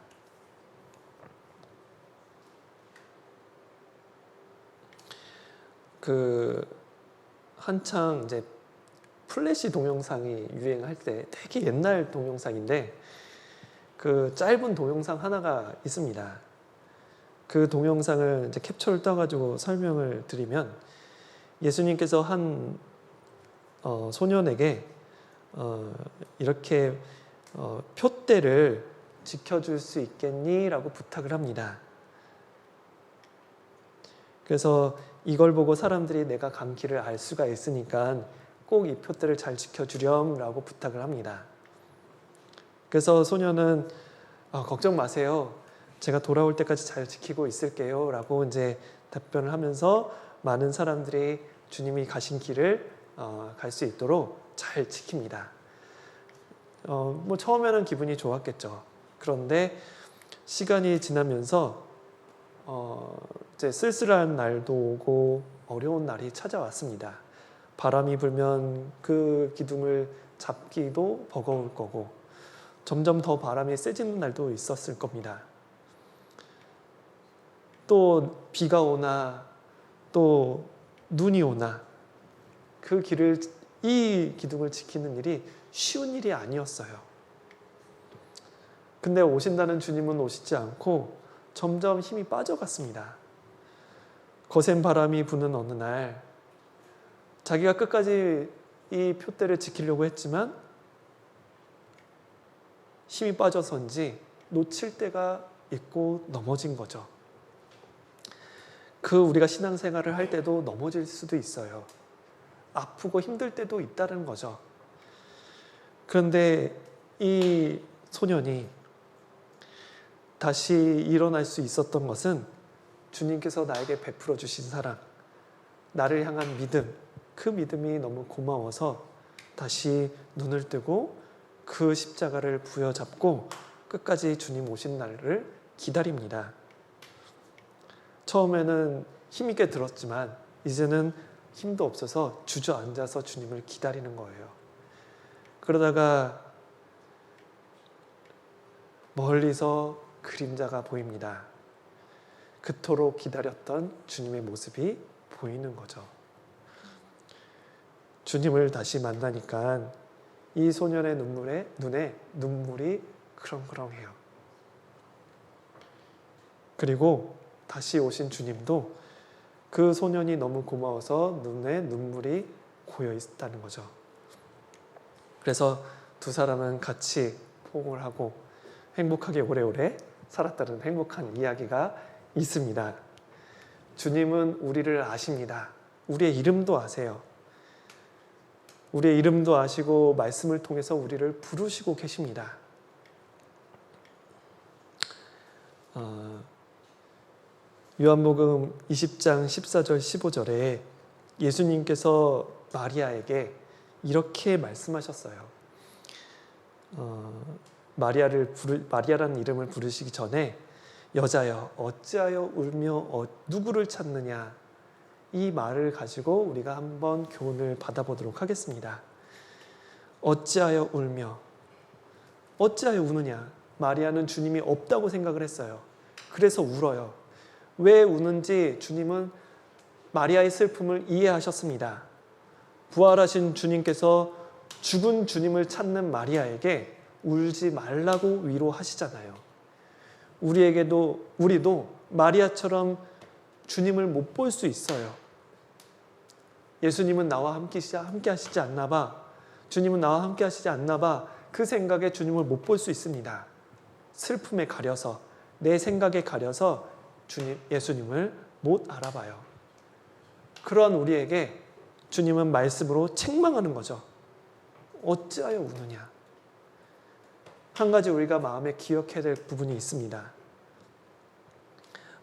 한창 이제 플래시 동영상이 유행할 때 되게 옛날 동영상인데 그 짧은 동영상 하나가 있습니다. 그 동영상을 이제 캡처를 떠가지고 설명을 드리면 예수님께서 한 소년에게 이렇게 표대를 지켜줄 수 있겠니? 라고 부탁을 합니다. 그래서 이걸 보고 사람들이 내가 간 길을 알 수가 있으니까 꼭 이 표대를 잘 지켜주렴 라고 부탁을 합니다. 그래서 소년은 걱정 마세요. 제가 돌아올 때까지 잘 지키고 있을게요 라고 이제 답변을 하면서 많은 사람들이 주님이 가신 길을 갈 수 있도록 잘 지킵니다. 뭐 처음에는 기분이 좋았겠죠. 그런데 시간이 지나면서 이제 쓸쓸한 날도 오고 어려운 날이 찾아왔습니다. 바람이 불면 그 기둥을 잡기도 버거울 거고 점점 더 바람이 세지는 날도 있었을 겁니다. 또 비가 오나 또 눈이 오나 그 길을 이 기둥을 지키는 일이 쉬운 일이 아니었어요. 근데 오신다는 주님은 오시지 않고 점점 힘이 빠져갔습니다. 거센 바람이 부는 어느 날 자기가 끝까지 이 표대를 지키려고 했지만 힘이 빠져서인지 놓칠 때가 있고 넘어진 거죠. 우리가 신앙생활을 할 때도 넘어질 수도 있어요. 아프고 힘들 때도 있다는 거죠. 그런데 이 소년이 다시 일어날 수 있었던 것은 주님께서 나에게 베풀어 주신 사랑, 나를 향한 믿음, 그 믿음이 너무 고마워서 다시 눈을 뜨고 그 십자가를 부여잡고 끝까지 주님 오신 날을 기다립니다. 처음에는 힘있게 들었지만 이제는 힘도 없어서 주저앉아서 주님을 기다리는 거예요. 그러다가 멀리서 그림자가 보입니다. 그토록 기다렸던 주님의 모습이 보이는 거죠. 주님을 다시 만나니까 이 소년의 눈에 눈물이 그렁그렁해요. 그리고 다시 오신 주님도 그 소년이 너무 고마워서 눈에 눈물이 고여 있다는 거죠. 그래서 두 사람은 같이 포옹을 하고 행복하게 오래오래 살았다는 행복한 이야기가 있습니다. 주님은 우리를 아십니다. 우리의 이름도 아세요. 우리의 이름도 아시고 말씀을 통해서 우리를 부르시고 계십니다. 요한복음 20장 14절 15절에 예수님께서 마리아에게 이렇게 말씀하셨어요. 마리아라는 이름을 부르시기 전에 여자여 어찌하여 울며 누구를 찾느냐, 이 말을 가지고 우리가 한번 교훈을 받아보도록 하겠습니다. 어찌하여 울며, 어찌하여 우느냐. 마리아는 주님이 없다고 생각을 했어요. 그래서 울어요. 왜 우는지 주님은 마리아의 슬픔을 이해하셨습니다. 부활하신 주님께서 죽은 주님을 찾는 마리아에게 울지 말라고 위로하시잖아요. 우리도 마리아처럼 주님을 못 볼 수 있어요. 예수님은 나와 함께 하시지 않나 봐. 주님은 나와 함께 하시지 않나 봐. 그 생각에 주님을 못 볼 수 있습니다. 슬픔에 가려서, 내 생각에 가려서 예수님을 못 알아봐요. 그러한 우리에게 주님은 말씀으로 책망하는 거죠. 어찌하여 우느냐. 한 가지 우리가 마음에 기억해야 될 부분이 있습니다.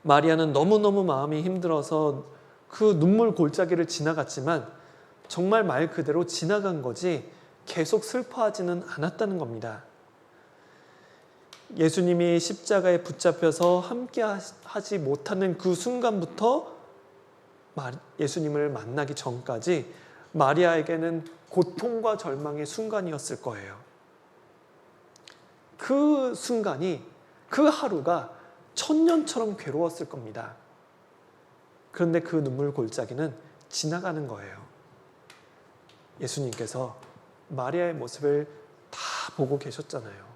마리아는 너무너무 마음이 힘들어서 그 눈물 골짜기를 지나갔지만 정말 말 그대로 지나간 거지 계속 슬퍼하지는 않았다는 겁니다. 예수님이 십자가에 붙잡혀서 함께 하지 못하는 그 순간부터 예수님을 만나기 전까지 마리아에게는 고통과 절망의 순간이었을 거예요. 그 순간이, 그 하루가 천년처럼 괴로웠을 겁니다. 그런데 그 눈물 골짜기는 지나가는 거예요. 예수님께서 마리아의 모습을 다 보고 계셨잖아요.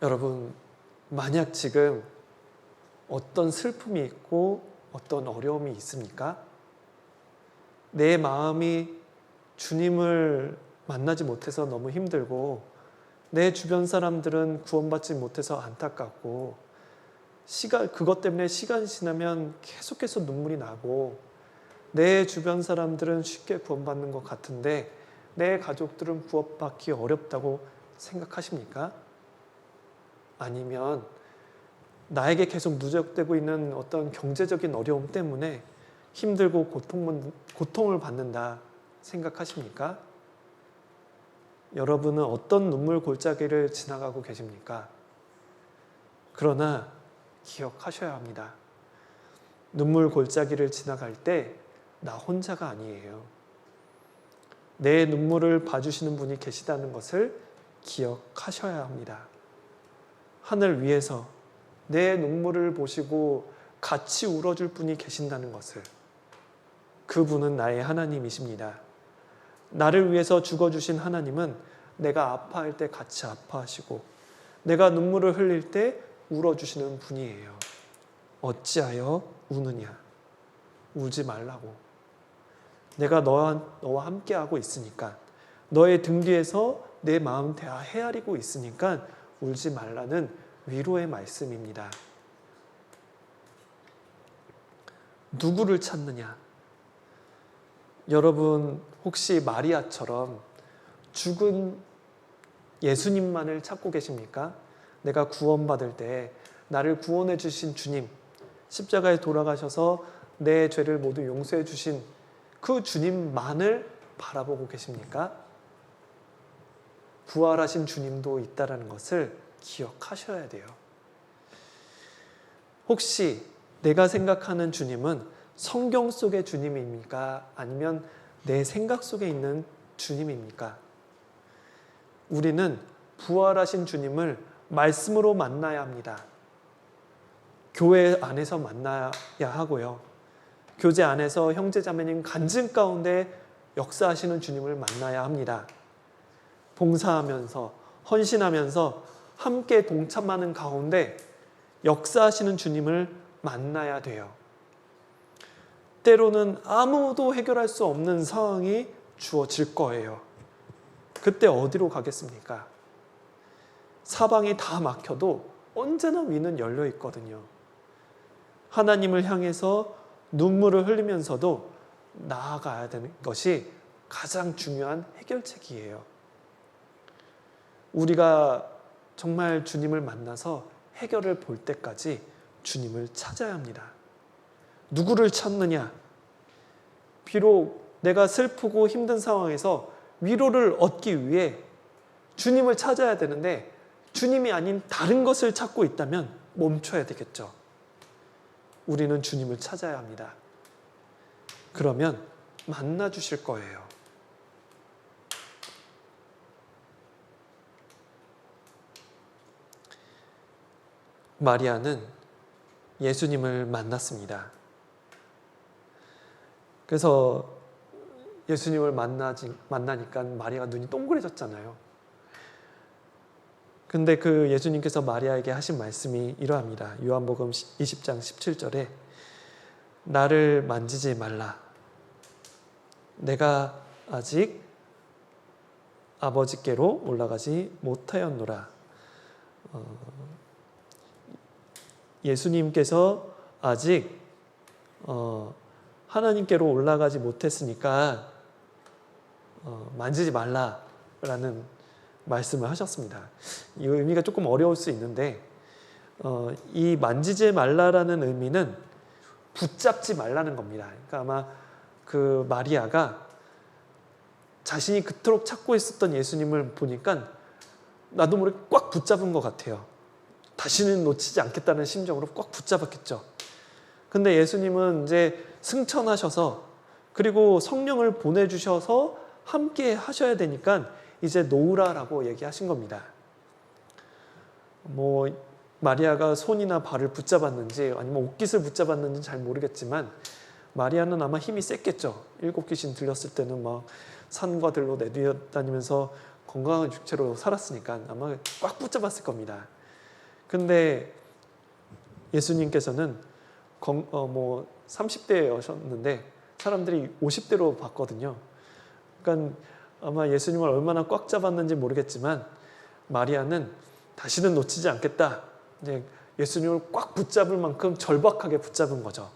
여러분, 만약 지금 어떤 슬픔이 있고 어떤 어려움이 있습니까? 내 마음이 주님을 만나지 못해서 너무 힘들고 내 주변 사람들은 구원받지 못해서 안타깝고 그것 때문에 시간이 지나면 계속해서 눈물이 나고 내 주변 사람들은 쉽게 구원받는 것 같은데 내 가족들은 구원받기 어렵다고 생각하십니까? 아니면 나에게 계속 누적되고 있는 어떤 경제적인 어려움 때문에 힘들고 고통을 받는다 생각하십니까? 여러분은 어떤 눈물 골짜기를 지나가고 계십니까? 그러나 기억하셔야 합니다. 눈물 골짜기를 지나갈 때 나 혼자가 아니에요. 내 눈물을 봐주시는 분이 계시다는 것을 기억하셔야 합니다. 하늘 위에서 내 눈물을 보시고 같이 울어줄 분이 계신다는 것을, 그분은 나의 하나님이십니다. 나를 위해서 죽어주신 하나님은 내가 아파할 때 같이 아파하시고 내가 눈물을 흘릴 때 울어주시는 분이에요. 어찌하여 우느냐? 울지 말라고. 내가 너와 함께하고 있으니까, 너의 등 뒤에서 내 마음 다 헤아리고 있으니까 울지 말라는 위로의 말씀입니다. 누구를 찾느냐? 여러분 혹시 마리아처럼 죽은 예수님만을 찾고 계십니까? 내가 구원받을 때 나를 구원해 주신 주님, 십자가에 돌아가셔서 내 죄를 모두 용서해 주신 그 주님만을 바라보고 계십니까? 부활하신 주님도 있다는 것을 기억하셔야 돼요. 혹시 내가 생각하는 주님은 성경 속의 주님입니까? 아니면 내 생각 속에 있는 주님입니까? 우리는 부활하신 주님을 말씀으로 만나야 합니다. 교회 안에서 만나야 하고요. 교제 안에서 형제자매님 간증 가운데 역사하시는 주님을 만나야 합니다. 봉사하면서 헌신하면서 함께 동참하는 가운데 역사하시는 주님을 만나야 돼요. 때로는 아무도 해결할 수 없는 상황이 주어질 거예요. 그때 어디로 가겠습니까? 사방이 다 막혀도 언제나 위는 열려 있거든요. 하나님을 향해서 눈물을 흘리면서도 나아가야 되는 것이 가장 중요한 해결책이에요. 우리가 정말 주님을 만나서 해결을 볼 때까지 주님을 찾아야 합니다. 누구를 찾느냐? 비록 내가 슬프고 힘든 상황에서 위로를 얻기 위해 주님을 찾아야 되는데 주님이 아닌 다른 것을 찾고 있다면 멈춰야 되겠죠. 우리는 주님을 찾아야 합니다. 그러면 만나 주실 거예요. 마리아는 예수님을 만났습니다. 그래서 예수님을 만나니까 마리아가 눈이 동그래졌잖아요. 근데 그 예수님께서 마리아에게 하신 말씀이 이러합니다. 요한복음 20장 17절에 나를 만지지 말라. 내가 아직 아버지께로 올라가지 못하였노라. 예수님께서 아직 하나님께로 올라가지 못했으니까 만지지 말라라는 말씀을 하셨습니다. 이 의미가 조금 어려울 수 있는데 이 만지지 말라라는 의미는 붙잡지 말라는 겁니다. 그러니까 아마 그 마리아가 자신이 그토록 찾고 있었던 예수님을 보니까 나도 모르게 꽉 붙잡은 것 같아요. 다시는 놓치지 않겠다는 심정으로 꽉 붙잡았겠죠. 근데 예수님은 이제 승천하셔서 그리고 성령을 보내주셔서 함께 하셔야 되니까 이제 놓으라라고 얘기하신 겁니다. 마리아가 손이나 발을 붙잡았는지 아니면 옷깃을 붙잡았는지 잘 모르겠지만 마리아는 아마 힘이 셌겠죠. 7 귀신 들렸을 때는 막 산과 들로 내뛰어다니면서 건강한 육체로 살았으니까 아마 꽉 붙잡았을 겁니다. 근데 예수님께서는 30대여셨는데 사람들이 50대로 봤거든요. 그러니까 아마 예수님을 얼마나 꽉 잡았는지 모르겠지만 마리아는 다시는 놓치지 않겠다. 이제 예수님을 꽉 붙잡을 만큼 절박하게 붙잡은 거죠.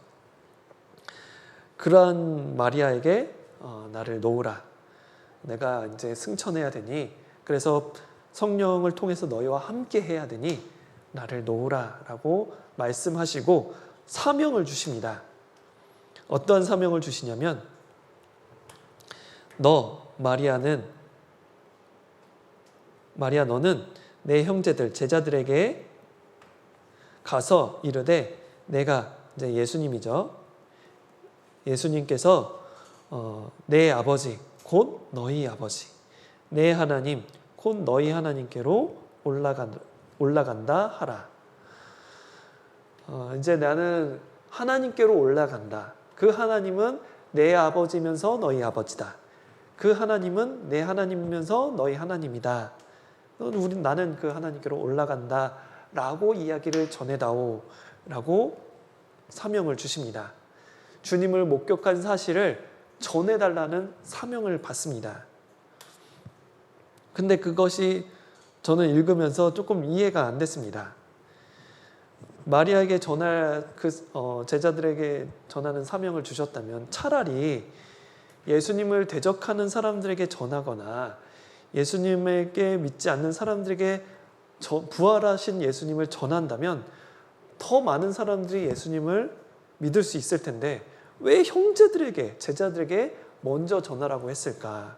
그러한 마리아에게 나를 놓으라. 내가 이제 승천해야 되니 그래서 성령을 통해서 너희와 함께 해야 되니 나를 놓으라 라고 말씀하시고 사명을 주십니다. 어떠한 사명을 주시냐면 마리아 너는 내 형제들 제자들에게 가서 이르되 내가 이제 예수님이죠. 예수님께서 내 아버지 곧 너희 아버지 내 하나님 곧 너희 하나님께로 올라간다 하라. 이제 나는 하나님께로 올라간다. 그 하나님은 내 아버지면서 너희 아버지다. 그 하나님은 내 하나님이면서 너희 하나님이다. 나는 그 하나님께로 올라간다 라고 이야기를 전해다오 라고 사명을 주십니다. 주님을 목격한 사실을 전해달라는 사명을 받습니다. 근데 그것이 저는 읽으면서 조금 이해가 안 됐습니다. 마리아에게 제자들에게 전하는 사명을 주셨다면 차라리 예수님을 대적하는 사람들에게 전하거나 예수님에게 믿지 않는 사람들에게 부활하신 예수님을 전한다면 더 많은 사람들이 예수님을 믿을 수 있을 텐데 왜 형제들에게, 제자들에게 먼저 전하라고 했을까?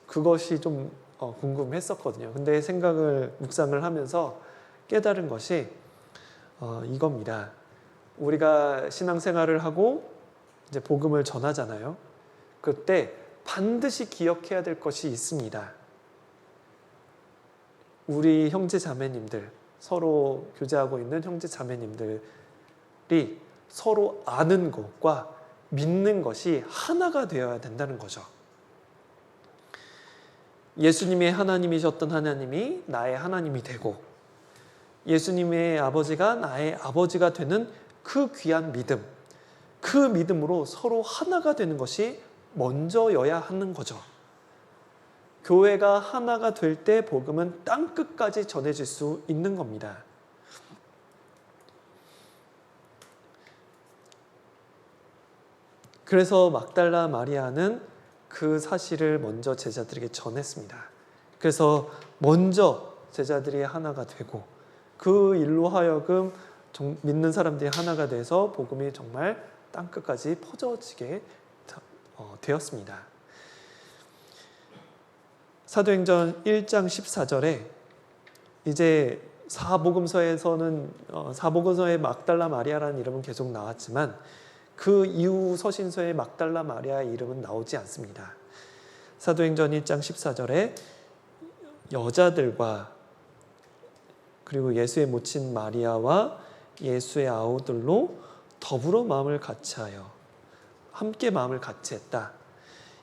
그것이 좀 궁금했었거든요. 근데 묵상을 하면서 깨달은 것이 이겁니다. 우리가 신앙생활을 하고 이제 복음을 전하잖아요. 그때 반드시 기억해야 될 것이 있습니다. 우리 형제 자매님들, 서로 교제하고 있는 형제 자매님들이 서로 아는 것과 믿는 것이 하나가 되어야 된다는 거죠. 예수님의 하나님이셨던 하나님이 나의 하나님이 되고 예수님의 아버지가 나의 아버지가 되는 그 귀한 믿음, 그 믿음으로 서로 하나가 되는 것이 먼저여야 하는 거죠. 교회가 하나가 될 때 복음은 땅끝까지 전해질 수 있는 겁니다. 그래서 막달라 마리아는 그 사실을 먼저 제자들에게 전했습니다. 그래서 먼저 제자들이 하나가 되고 그 일로 하여금 믿는 사람들이 하나가 돼서 복음이 정말 땅끝까지 퍼져지게 되었습니다. 사도행전 1장 14절에 이제 사복음서의 막달라 마리아라는 이름은 계속 나왔지만 그 이후 서신서의 막달라 마리아의 이름은 나오지 않습니다. 사도행전 1장 14절에 여자들과 그리고 예수의 모친 마리아와 예수의 아우들로 더불어 마음을 같이하여 함께 마음을 같이했다.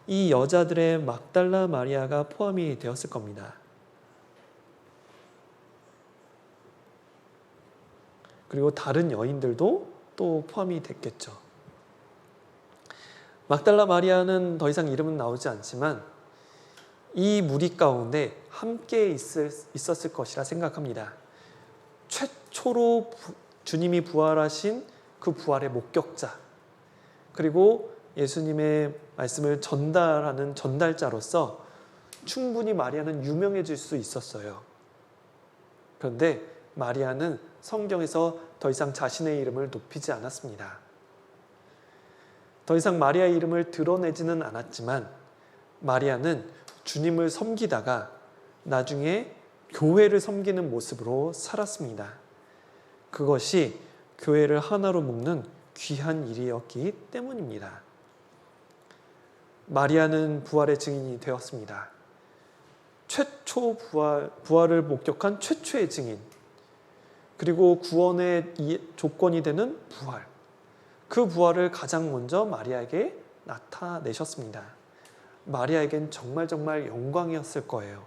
이 여자들의 막달라 마리아가 포함이 되었을 겁니다. 그리고 다른 여인들도 또 포함이 됐겠죠. 막달라 마리아는 더 이상 이름은 나오지 않지만 이 무리 가운데 함께 있었을 것이라 생각합니다. 최초로 주님이 부활하신 그 부활의 목격자, 그리고 예수님의 말씀을 전달하는 전달자로서 충분히 마리아는 유명해질 수 있었어요. 그런데 마리아는 성경에서 더 이상 자신의 이름을 높이지 않았습니다. 더 이상 마리아의 이름을 드러내지는 않았지만 마리아는 주님을 섬기다가 나중에 교회를 섬기는 모습으로 살았습니다. 그것이 교회를 하나로 묶는 귀한 일이었기 때문입니다. 마리아는 부활의 증인이 되었습니다. 최초 부활을 목격한 최초의 증인, 그리고 구원의 조건이 되는 부활, 그 부활을 가장 먼저 마리아에게 나타내셨습니다. 마리아에겐 정말 영광이었을 거예요.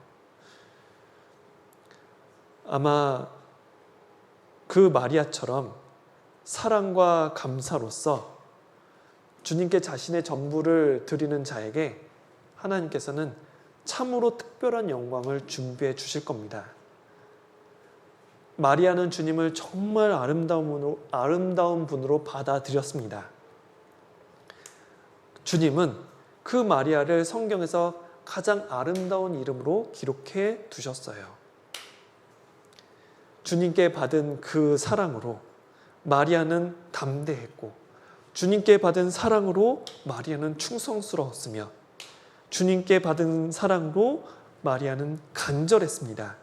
아마 그 마리아처럼 사랑과 감사로서 주님께 자신의 전부를 드리는 자에게 하나님께서는 참으로 특별한 영광을 준비해 주실 겁니다. 마리아는 주님을 정말 아름다운 분으로 받아들였습니다. 주님은 그 마리아를 성경에서 가장 아름다운 이름으로 기록해 두셨어요. 주님께 받은 그 사랑으로 마리아는 담대했고, 주님께 받은 사랑으로 마리아는 충성스러웠으며, 주님께 받은 사랑으로 마리아는 간절했습니다.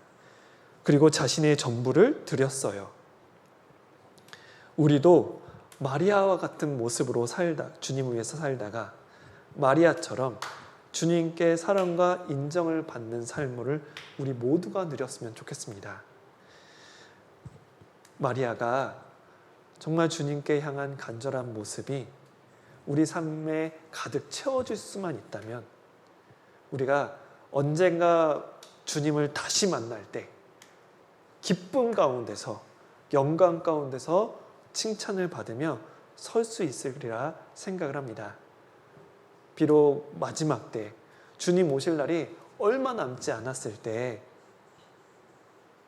그리고 자신의 전부를 드렸어요. 우리도 마리아와 같은 모습으로 주님을 위해서 살다가 마리아처럼 주님께 사랑과 인정을 받는 삶을 우리 모두가 누렸으면 좋겠습니다. 마리아가 정말 주님께 향한 간절한 모습이 우리 삶에 가득 채워질 수만 있다면, 우리가 언젠가 주님을 다시 만날 때 기쁨 가운데서, 영광 가운데서 칭찬을 받으며 설 수 있으리라 생각을 합니다. 비록 마지막 때 주님 오실 날이 얼마 남지 않았을 때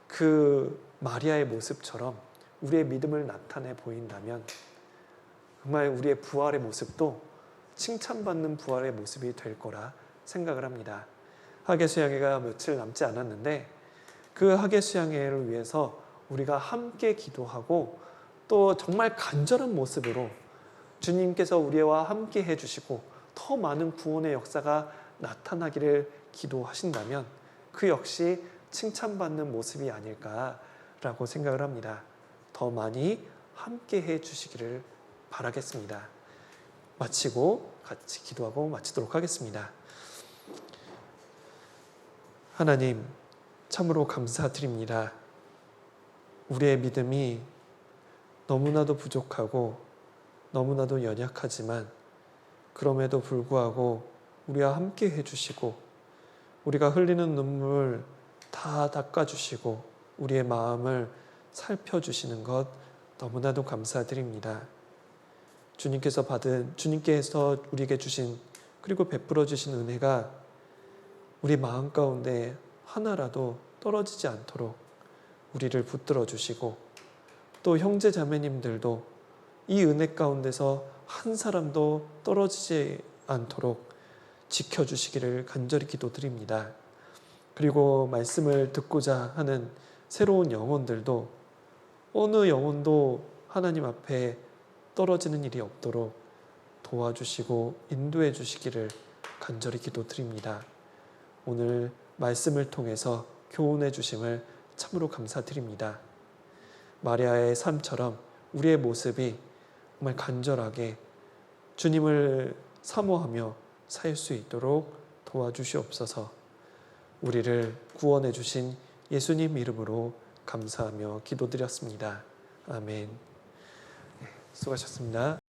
그 마리아의 모습처럼 우리의 믿음을 나타내 보인다면, 정말 우리의 부활의 모습도 칭찬받는 부활의 모습이 될 거라 생각을 합니다. 학예 수양회가 며칠 남지 않았는데, 그 학예 수양회를 위해서 우리가 함께 기도하고 또 정말 간절한 모습으로 주님께서 우리와 함께 해주시고 더 많은 구원의 역사가 나타나기를 기도하신다면, 그 역시 칭찬받는 모습이 아닐까라고 생각을 합니다. 더 많이 함께 해주시기를 바라겠습니다. 마치고 같이 기도하고 마치도록 하겠습니다. 하나님, 참으로 감사드립니다. 우리의 믿음이 너무나도 부족하고 너무나도 연약하지만, 그럼에도 불구하고 우리와 함께 해주시고 우리가 흘리는 눈물 다 닦아주시고 우리의 마음을 살펴주시는 것 너무나도 감사드립니다. 주님께서 우리에게 주신, 그리고 베풀어 주신 은혜가 우리 마음 가운데 하나라도 떨어지지 않도록 우리를 붙들어 주시고, 또 형제 자매님들도 이 은혜 가운데서 한 사람도 떨어지지 않도록 지켜주시기를 간절히 기도드립니다. 그리고 말씀을 듣고자 하는 새로운 영혼들도 어느 영혼도 하나님 앞에 떨어지는 일이 없도록 도와주시고 인도해 주시기를 간절히 기도드립니다. 오늘 말씀을 통해서 교훈해 주심을 참으로 감사드립니다. 마리아의 삶처럼 우리의 모습이 정말 간절하게 주님을 사모하며 살 수 있도록 도와주시옵소서. 우리를 구원해 주신 예수님 이름으로 감사하며 기도드렸습니다. 아멘. 수고하셨습니다.